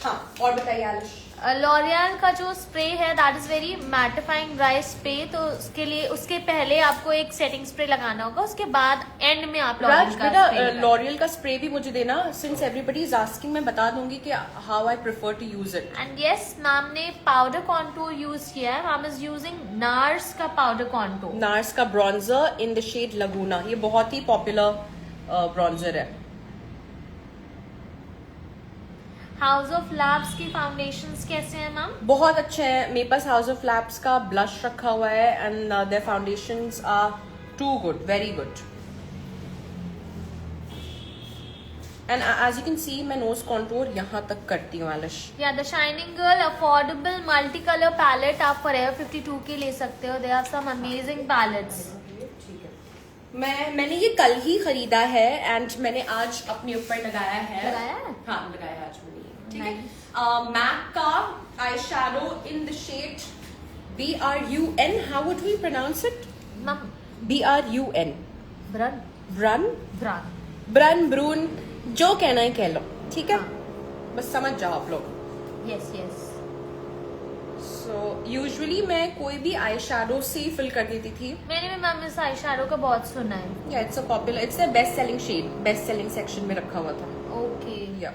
हाँ, और बताइए आलिश। लॉरियल का जो स्प्रे है that is very mattifying dry spray, तो उसके लिए उसके पहले आपको एक सेटिंग स्प्रे लगाना होगा, उसके बाद एंड में आप राज लॉरियल का बेटा, स्प्रे लगाएं। लॉरियल का स्प्रे भी मुझे देना। सिंस एवरीबडी इज आस्किंग, मैं बता दूंगी कि how I prefer to use it. And yes, ma'am ने पाउडर कॉन्टूर यूज किया है। मैम इज यूजिंग नार्स का पाउडर कॉन्टूर। नार्स का bronzer in the shade Laguna, ये बहुत ही पॉपुलर ब्रॉन्जर है। हाउस ऑफ लैब्स की फाउंडेशंस कैसे हैं मैम? बहुत अच्छे हैं। मेरे पास हाउस ऑफ लैब्स का ब्लश रखा हुआ है and their foundations are too good, very good. And as you can see मैं नोज कॉन्टूर यहाँ तक करती हूँ आलिश. Yeah the shining girl affordable multi colour palette आप फॉरएवर 52 की ले सकते हो. They have some amazing palettes. मैंने ये कल ही खरीदा है एंड मैंने आज अपने ऊपर लगाया है. लगाया है? हाँ लगाया है आज मैंने. ठीक है. Nice. मैक का eye shadow in the shade BRUN. How would we pronounce it? Hmm BRUN. Brun brun bran. Brun brune जो कहना है कह लो. ठीक है. बस समझ जाओ आप लोग. Yes yes. सो यूजुअली मैं कोई भी आई शैडो से फिल कर देती थी. मैंने भी मैम इस आई शैडो का बहुत सुना है. Yeah it's a popular, it's a best selling shade. Best selling section में रखा हुआ था. Okay. Yeah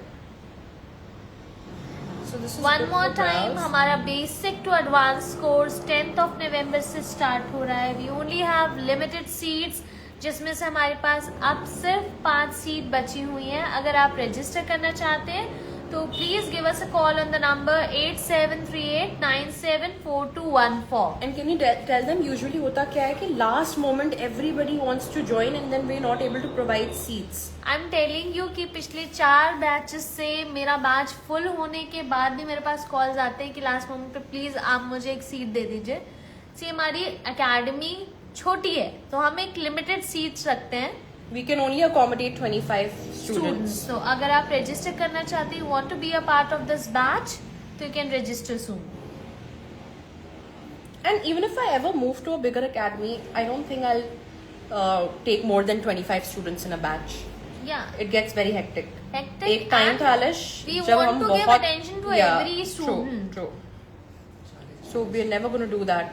so this is one good more for time brows. हमारा basic to advance course 10th of November से स्टार्ट हो रहा है. We only have limited seats, जिसमें से हमारे पास अब सिर्फ 5 सीट बची हुई हैं. अगर आप रजिस्टर करना चाहते हैं तो please give us a call on the number 8738974214. And can you tell them usually होता क्या है कि last moment everybody wants to join and then we're not able to provide seats. I am telling you कि पिछले 4 batches से मेरा batch full होने के बाद भी मेरे पास कॉल्स आते हैं कि लास्ट मोमेंट पे प्लीज आप मुझे एक सीट दे दीजिए. सी हमारी एकेडमी छोटी है तो हम एक लिमिटेड सीट्स रखते हैं. We can only accommodate 25 students. तो अगर आप रजिस्टर करना चाहते हैं, want to be a part of this batch, तो you can register soon. And even if I ever move to a bigger academy, I don't think I'll take more than 25 students in a batch. या It gets very hectic. Hectic एक time and था आलिश we जब want हम to give बहुत attention to every student. True. So we're never going to do that.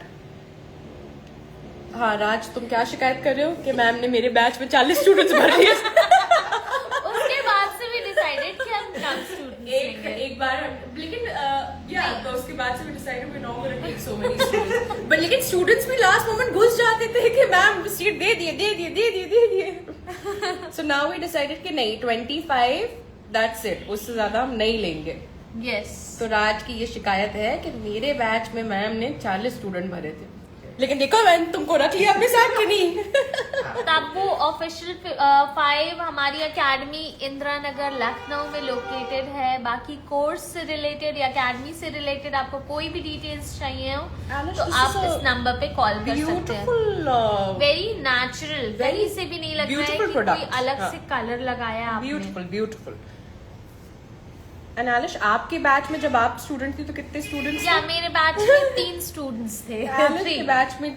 हाँ राज, तुम क्या शिकायत कर रहे हो कि मैम ने मेरे बैच में 40 स्टूडेंट्स भर लिए. उसके बाद से भी डिसाइडेड कि हम कम स्टूडेंट्स लेंगे. एक बार लेकिन तो उसके बाद से भी decided we not gonna take so many students. But लेकिन स्टूडेंट्स भी लास्ट मोमेंट घुस जाते थे कि मैम सीट दे दिए. सो नाउ वी डिसाइडेड कि नहीं, 25 दैट्स इट. उससे ज्यादा हम नहीं लेंगे. यस. तो राज की ये शिकायत है कि मेरे बैच में मैम ने 40 स्टूडेंट भरे थे. लेकिन देखो मैम तुमको रख लिया अपने साथ कि नहीं. तब्बू ऑफिशियल 5 हमारी एकेडमी इंदिरा नगर लखनऊ में लोकेटेड है. बाकी कोर्स से रिलेटेड या एकेडमी से रिलेटेड आपको कोई भी डिटेल्स चाहिए हो Alish, तो this आप is a इस नंबर पे कॉल कर सकते हैं. ब्यूटीफुल वेरी नेचुरल, कहीं से भी नहीं लग रहा है कि beautiful कोई product. अलग हाँ. से कलर लगाया है आपने. ब्यूटीफुल. एंड आलिश, आपके बैच में जब आप स्टूडेंट थी तो कितने स्टूडेंट्स या मेरे बैच में 3 स्टूडेंट्स थे. आलिश के 3. बैच में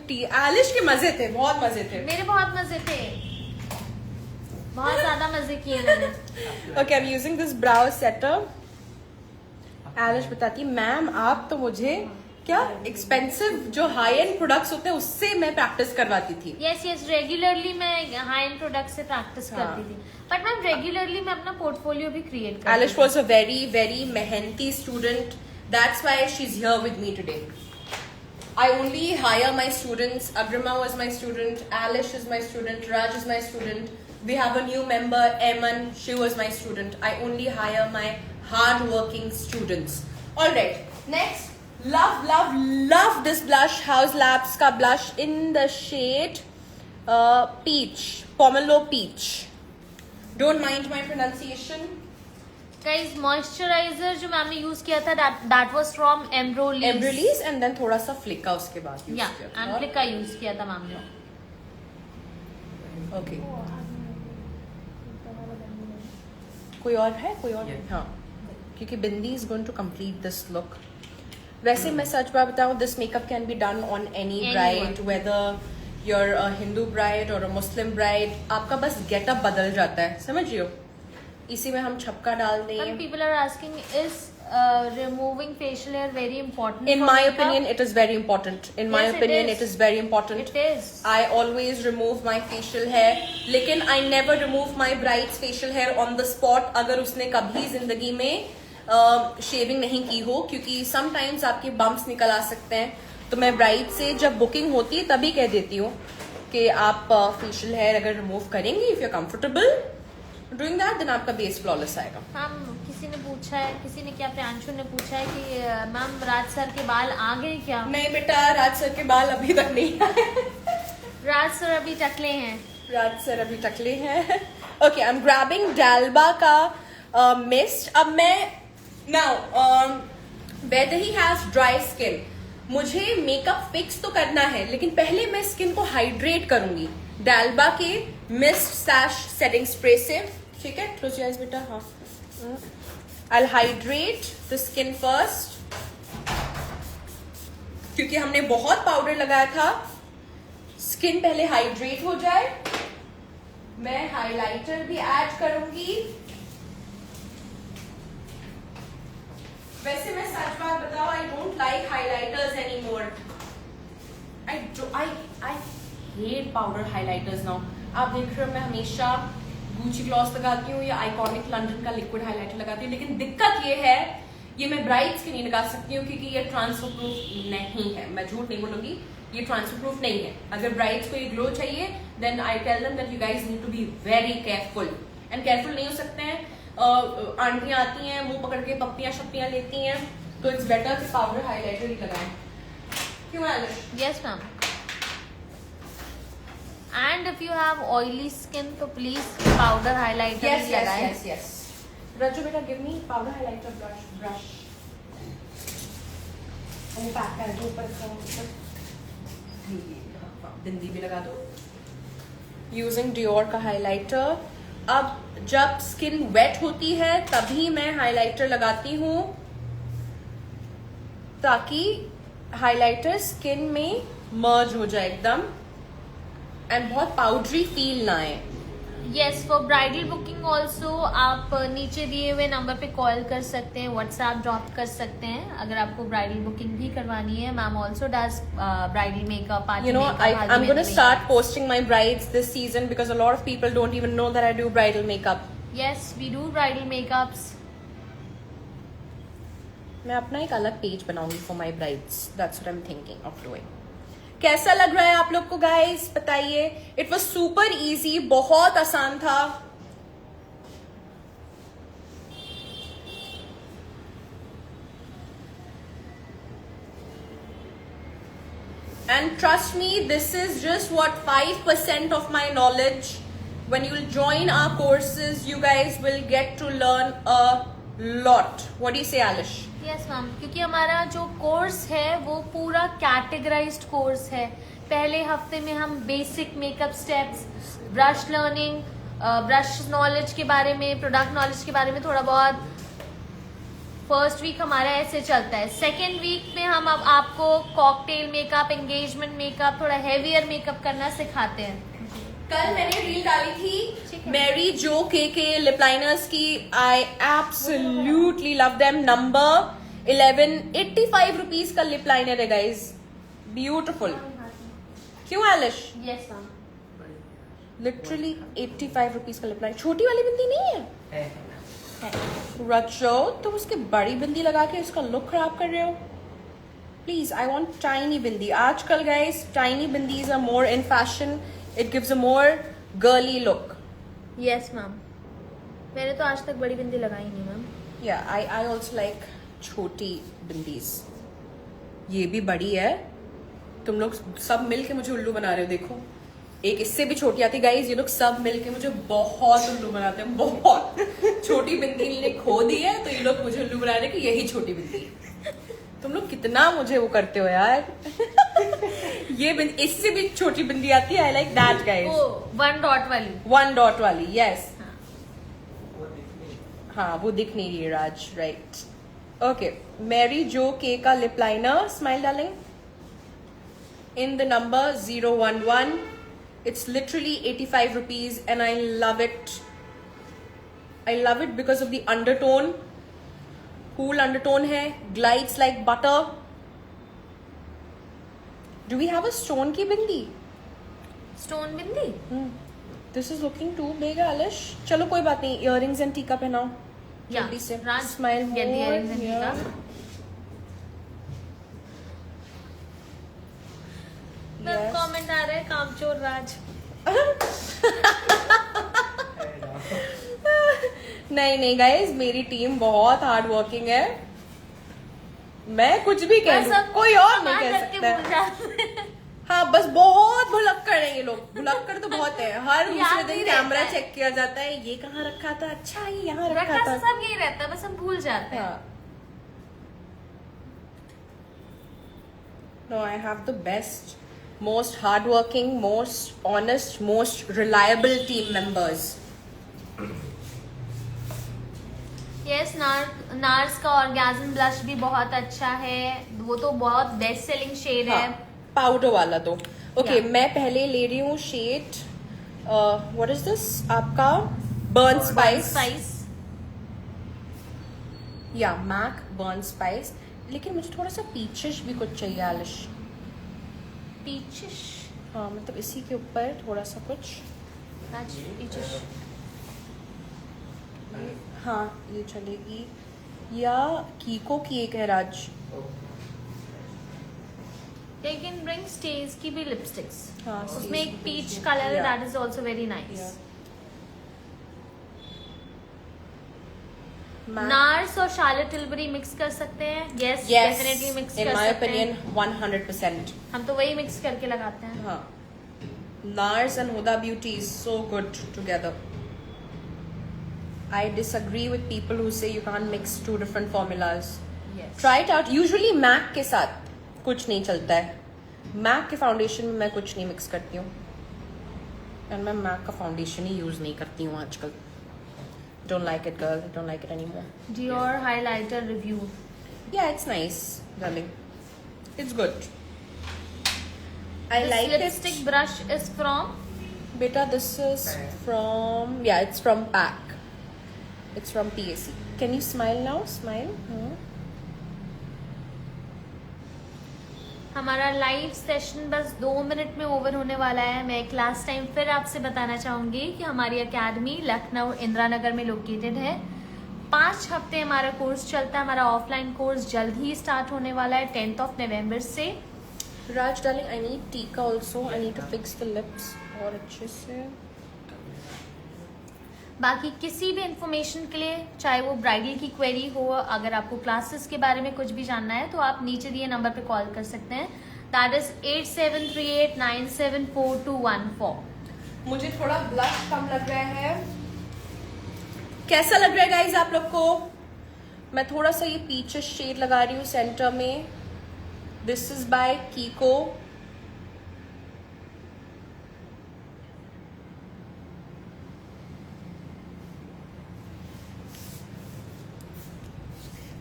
आलिश के मजे थे, बहुत मजे थे. मेरे बहुत मजे थे, बहुत ज्यादा मजे किए मैंने. Okay, I am using this brow setter. Aalish बताती मैम आप तो मुझे क्या एक्सपेंसिव जो हाई एंड प्रोडक्ट्स होते हैं उससे मैं प्रैक्टिस करवाती थी. यस यस, रेगुलरली मैं हाई एंड प्रोडक्ट से प्रैक्टिस हाँ. करती थी. बट मैम रेगुलरली मैं अपना पोर्टफोलियो भी क्रिएट करती Alish was a very mehenty student. That's why she's here with me today. I only hire my students. Agrima was my student. Alish is my student. Raj is my student. We have a new member, Eman. She was my student. I only hire my hard-working students. All right. Next, love this blush. House Labs ka blush in the shade peach, pomelo peach. Don't mind my pronunciation. Guys moisturiser जो ma'am ने use किया था that was from Embryolisse and then थोड़ा सा फ्लिका उसके बाद use या किया था. एम्प्लिक का यूज किया था मैम ने. ओके, कोई और है? कोई और? Yeah. हाँ, क्योंकि bindi is going to complete this look. वैसे मैं सच बात बताऊं, this makeup can be done on any Anyone. Bride, whether you're a Hindu bride or a Muslim bride. आपका बस गेटअप बदल जाता है, समझ रही हो. इसी में हम छपका डाल Some दें. people are asking is removing facial hair very important? In for my makeup? opinion, it is very important. In my Yes, it opinion, is. it is very important. It is. I always remove my facial hair, लेकिन I never remove my bride's facial hair on the spot अगर उसने कभी जिंदगी में shaving नहीं की हो, क्योंकि sometimes आपके बम्प्स निकल आ सकते हैं. तो मैं ब्राइड से जब बुकिंग होती है तभी कह देती हूँ कि आप फेशियल हेयर अगर रिमूव करेंगे, if you are comfortable doing that, then आपका बेस फ्लॉलेस आएगा. हम किसी ने पूछा है, किसी ने क्या प्रियांशु ने पूछा है कि मैम राज सर के बाल आ गए क्या? नहीं बेटा, राज सर के बाल अभी तक नहीं आए. राज सर अभी टकले हैं. राज सर अभी टकले हैं. ओके, आई एम ग्रैबिंग डालबा का मिस्ट. अब मैं now whether he has dry skin, मुझे मेकअप फिक्स तो करना है, लेकिन पहले मैं स्किन को हाइड्रेट करूंगी डालबा के मिस्ट स्लैश सेटिंग स्प्रे से. ठीक है, क्लोज योर आईज बेटा. हाँ, आई हाइड्रेट द स्किन फर्स्ट, क्योंकि हमने बहुत पाउडर लगाया था. स्किन पहले हाइड्रेट हो जाए. मैं हाइलाइटर भी ऐड करूंगी. वैसे मैं सच बात बताऊं, आई don't like highlighters any more. I hate powder highlighters now. आप देख रहे हो मैं हमेशा गुची ग्लॉस लगाती हूँ या आइकॉनिक लंदन का लिक्विड हाइलाइटर लगाती हूँ, लेकिन दिक्कत ये है ये मैं ब्राइड्स की नहीं लगा सकती हूँ क्योंकि ये ट्रांसफर प्रूफ नहीं है. मैं झूठ नहीं बोलूंगी, ये ट्रांसफर प्रूफ नहीं है. अगर ब्राइड्स को ये ग्लो चाहिए then I tell them that you guys need to be very careful. And careful नहीं हो सकते हैं. आंटियां आती हैं मुंह पकड़ के पप्पियां शप्पियां लेती हैं, तो इट्स बेटर कि पाउडर हाइलाइटर ही लगाएं. क्यों आलिश? Yes ma'am. And if you have oily skin तो प्लीज पाउडर हाइलाइटर Yes, ही yes, लगाएं. yes, yes. रज्जू बेटा give me powder highlighter brush. वो पैक कर दो ऊपर का बिंदी भी लगा दो. यूजिंग डियोर का हाइलाइटर. अब जब स्किन वेट होती है तभी मैं हाइलाइटर लगाती हूँ, ताकि हाइलाइटर स्किन में मर्ज हो जाए एकदम एंड बहुत पाउडरी फील ना आए. Yes, for bridal booking also आप नीचे दिए हुए नंबर पे कॉल कर सकते हैं, व्हाट्सएप ड्रॉप कर सकते हैं अगर आपको ब्राइडल बुकिंग भी करवानी है. Ma'am also does bridal makeup, party You know, makeup. I'm going to start posting my brides this season because a lot of people don't even know that I do bridal makeup. Yes, we do bridal makeups. मैं अपना एक अलग page बनाऊंगी for my brides. That's what I'm thinking of doing. कैसा लग रहा है आप लोग को गाइस? बताइए. It was super easy, बहुत आसान था. And trust me, this is just what 5% of my knowledge. When you will join our courses, you guys will get to learn a lot. What do you say, Alish? Yes ma'am, क्योंकि हमारा जो course है वो पूरा categorised course है. पहले हफ्ते में हम basic makeup steps, brush learning, brush knowledge के बारे में, प्रोडक्ट नॉलेज के बारे में थोड़ा बहुत. फर्स्ट वीक हमारा ऐसे चलता है. सेकेंड वीक में हम अब आपको कॉकटेल मेकअप, एंगेजमेंट मेकअप, थोड़ा हैवियर मेकअप करना सिखाते हैं. कल मैंने रील डाली थी मैरी जो के लिप लाइनर्स की. I absolutely love them. Number 11, 85 rupees का लिप लाइनर है गाइज. ब्यूटिफुल. क्यों आलिश? Yes ma'am. लिटरली 85 रुपीज का लिप लाइनर. छोटी वाली बिंदी नहीं है. रचो तुम उसके बड़ी बिंदी लगा के इसका लुक खराब कर रहे हो. Please, I want tiny bindi. आजकल guys tiny bindis are more in fashion. It gives a more girly look. Yes ma'am. मैंने तो आज तक बड़ी बिंदी लगाई नहीं ma'am. Yeah, I also like छोटी बिंदीज. ये भी बड़ी है. तुम लोग सब मिल के मुझे उल्लू बना रहे हो. देखो, एक इससे भी छोटी आती. गाइज ये लोग सब मिल के मुझे बहुत उल्लू बनाते हैं. बहुत. छोटी बिंदी ने खो दी है तो ये लोग मुझे उल्लू बना रहे हैं कि यही छोटी बिंदी. तुम लोग कितना मुझे वो करते हो यार. ये बिंदी, इससे भी छोटी बिंदी आती है. I like that guys. वो 1 डॉट वाली. 1 डॉट वाली. यस. हाँ, वो दिख नहीं रही है राज. राइट. ओके, मैरी जो के का lip liner. Smile darling. in the number 011. It's literally 85 rupees and I love it. I love it because of the undertone. Cool undertone hai, glides like butter. Do we have a stone ki bindi? Stone bindi. This is looking too big, Alish. चलो कोई बात नहीं. Earrings and टीका पहनाओ. Yeah, जल्दी से. Raj, Smile get the more. earrings and Yeah. टीका. Yes. Comment आ रहा है कामचोर राज. नहीं गाइस, मेरी टीम बहुत हार्ड वर्किंग है. मैं कुछ भी कह दूं, कोई और नहीं कह सकता. हाँ बस बहुत भुलक्कड़ है ये लोग, भुलक्कड़ तो बहुत है। हर दूसरे याद दिन नहीं कैमरा रहता है। चेक किया जाता है, ये कहाँ रखा था, अच्छा ये यहाँ रखा रखा था। तो सब यही रहता है, बस हम भूल जाते हैं। हाँ। No, I have the best, most hardworking, most honest, most reliable team members. Yes, nurse का ऑर्गेज़म ब्लश भी बहुत अच्छा है, वो तो बहुत बेस्ट सेलिंग शेड है। पाउडर वाला तो ओके। Yeah. मैं पहले ले रही हूँ शेड, व्हाट इज दिस, आपका बर्न स्पाइस या मैक बर्न स्पाइस। लेकिन मुझे थोड़ा सा पीचिश भी कुछ चाहिए आलिश। पीचिश, हाँ मतलब इसी के ऊपर थोड़ा सा कुछ। पीचिश, हाँ ये चलेगी, या कीको की एक है राज। लेकिन ब्रिंग स्टेज की भी लिपस्टिक्स, हाँ, उसमें Stays एक की पीच भी, colour yeah. That is also very nice. Nurse और शार्लेट टिल्बरी मिक्स कर सकते हैं। यस, डेफिनेटली मिक्स in कर my सकते opinion हैं। 100%। हम तो वही मिक्स करके लगाते हैं। हाँ, NARS and Huda Beauty is so good together. I disagree with people who say you can't mix two different formulas. Yes. Try it out. Usually MAC के साथ कुछ नहीं चलता है। MAC के फाउंडेशन में मैं कुछ नहीं मिक्स करती हूँ, and मैं MAC का फाउंडेशन ही यूज नहीं करती हूँ आजकल। Don't like it, girl. Don't like it anymore. Dior highlighter review. Yeah, it's nice, darling. It's good. I This like lipstick it. brush is from Beta, this is from, yeah, it's from PAC. It's from PAC. Can you smile now? Smile. हमारा live session बस 2 minute में over होने वाला है। मैं एक last time फिर आपसे बताना चाहूंगी कि हमारी एकेडमी लखनऊ इंदिरा नगर में लोकेटेड है। 5 हफ्ते हमारा कोर्स चलता है। हमारा ऑफलाइन कोर्स जल्द ही स्टार्ट होने वाला है 10th of November से। Raj, darling, I need tika also. I need to fix the lips और अच्छे से। बाकी किसी भी इंफॉर्मेशन के लिए, चाहे वो ब्राइडल की क्वेरी हो, अगर आपको क्लासेस के बारे में कुछ भी जानना है तो आप नीचे दिए नंबर पे कॉल कर सकते हैं। That is 8738974214। मुझे थोड़ा ब्लश कम लग रहा है। कैसा लग रहा है गाइज आप लोग को? मैं थोड़ा सा ये पीचेस शेड लगा रही हूँ सेंटर में। This is by कीको।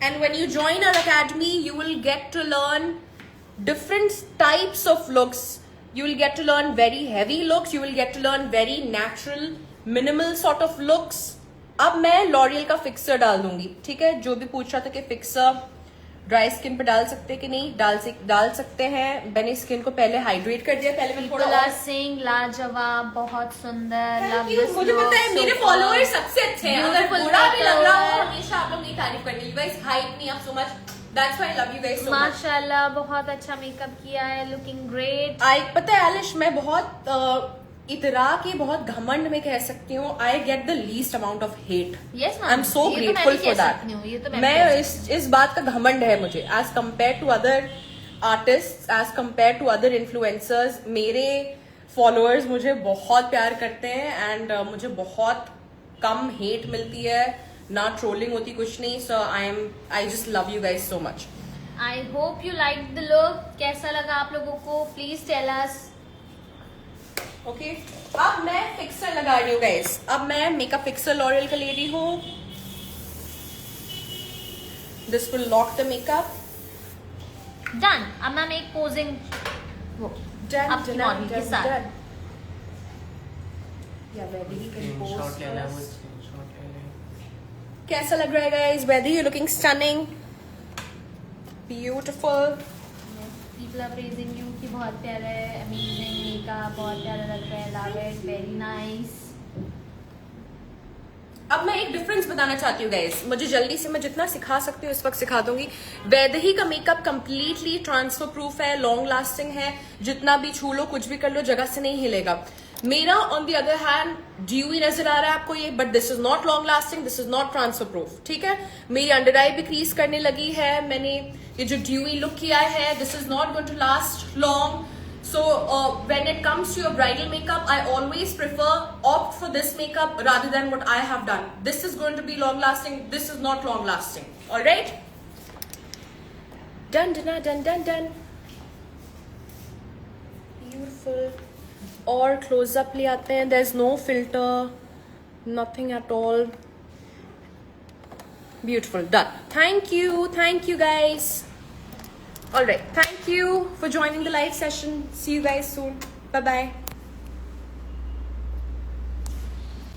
And when you join our academy, you will get to learn different types of looks. You will get to learn very heavy looks. You will get to learn very natural, minimal sort of looks. अब मैं L'Oréal का fixer डाल दूंगी, ठीक है? जो भी पूछ रहा था कि फिक्सर ड्राई स्किन पे डाल सकते हैं कि नहीं, डाल सकते हैं। मैंने स्किन को पहले हाइड्रेट कर दिया। पहले मैं थोड़ा सिंह लाजवाब, बहुत सुंदर। Thank you. मुझे पता है मेरे फॉलोअर्स सबसे अच्छे हैं। अगर Beautiful बुरा भी लग रहा हो, color. हमेशा आप लोग मेरी तारीफ करते हैं। You guys hype me up so much. That's why I love you guys so much. माशाल्लाह, बहुत अच्छा मेकअप किया है, लुकिंग ग्रेट। पता है आलिश, मैं बहुत इतरा के बहुत घमंड में कह सकती हूँ, I get the least amount of hate. Yes, ma'am. I am so ये तो मैं ग्रेटफुल भी फॉर कह सकती हूँ, ये तो दैट। मैं भी मैं कह इस बात का घमंड है मुझे, as compare to other artist, as compare to other influencers. मेरे फॉलोअर्स मुझे बहुत प्यार करते हैं एंड मुझे बहुत कम हेट मिलती है, ना ट्रोलिंग होती, कुछ नहीं। So I just love you guys so much. I hope you like the look. कैसा लगा आप लोगों को? Please tell us. ओके, अब मैं फिक्सर लगा रही हूँ गाइस। अब मैं मेकअप फिक्सर लॉरियल का ले रही हूँ। This will lock the makeup. Done. अब मैम एक पोजिंग वो आपकी मॉडल के साथ। शॉट लेना है, वो शॉट लेना है। कैसा लग रहा है guys? Whether you looking stunning, beautiful. People are praising you कि बहुत प्यारा है, अमेजिंग मेकअप, बहुत प्यारा लग रहा है, लव इट, वेरी नाइस। अब मैं एक डिफरेंस बताना चाहती हूँ गाइस। मुझे जल्दी से, मैं जितना सिखा सकती हूँ इस वक्त सिखा दूंगी। वैदेही का मेकअप कंप्लीटली ट्रांसफर प्रूफ है, लॉन्ग लास्टिंग है। जितना भी छू लो, कुछ भी कर लो, जगह से नहीं हिलेगा। मेरा on the other hand dewy नजर आ रहा है आपको ये, but this is not long lasting, this is not transfer proof, ठीक है? मेरी अंडर आई भी क्रीज करने लगी है। मैंने ये जो ड्यूई लुक किया है, this is not going to last long. So when it comes to your bridal makeup, I always prefer opt for this makeup rather than what I have done. This is going to be long lasting. This is not long lasting. All right. Done, done, done, done, done. Beautiful. और close up ले आते हैं. There's no filter, nothing at all. Beautiful. Done. Thank you guys. All right, thank you for joining the live session. See you guys soon. Bye bye.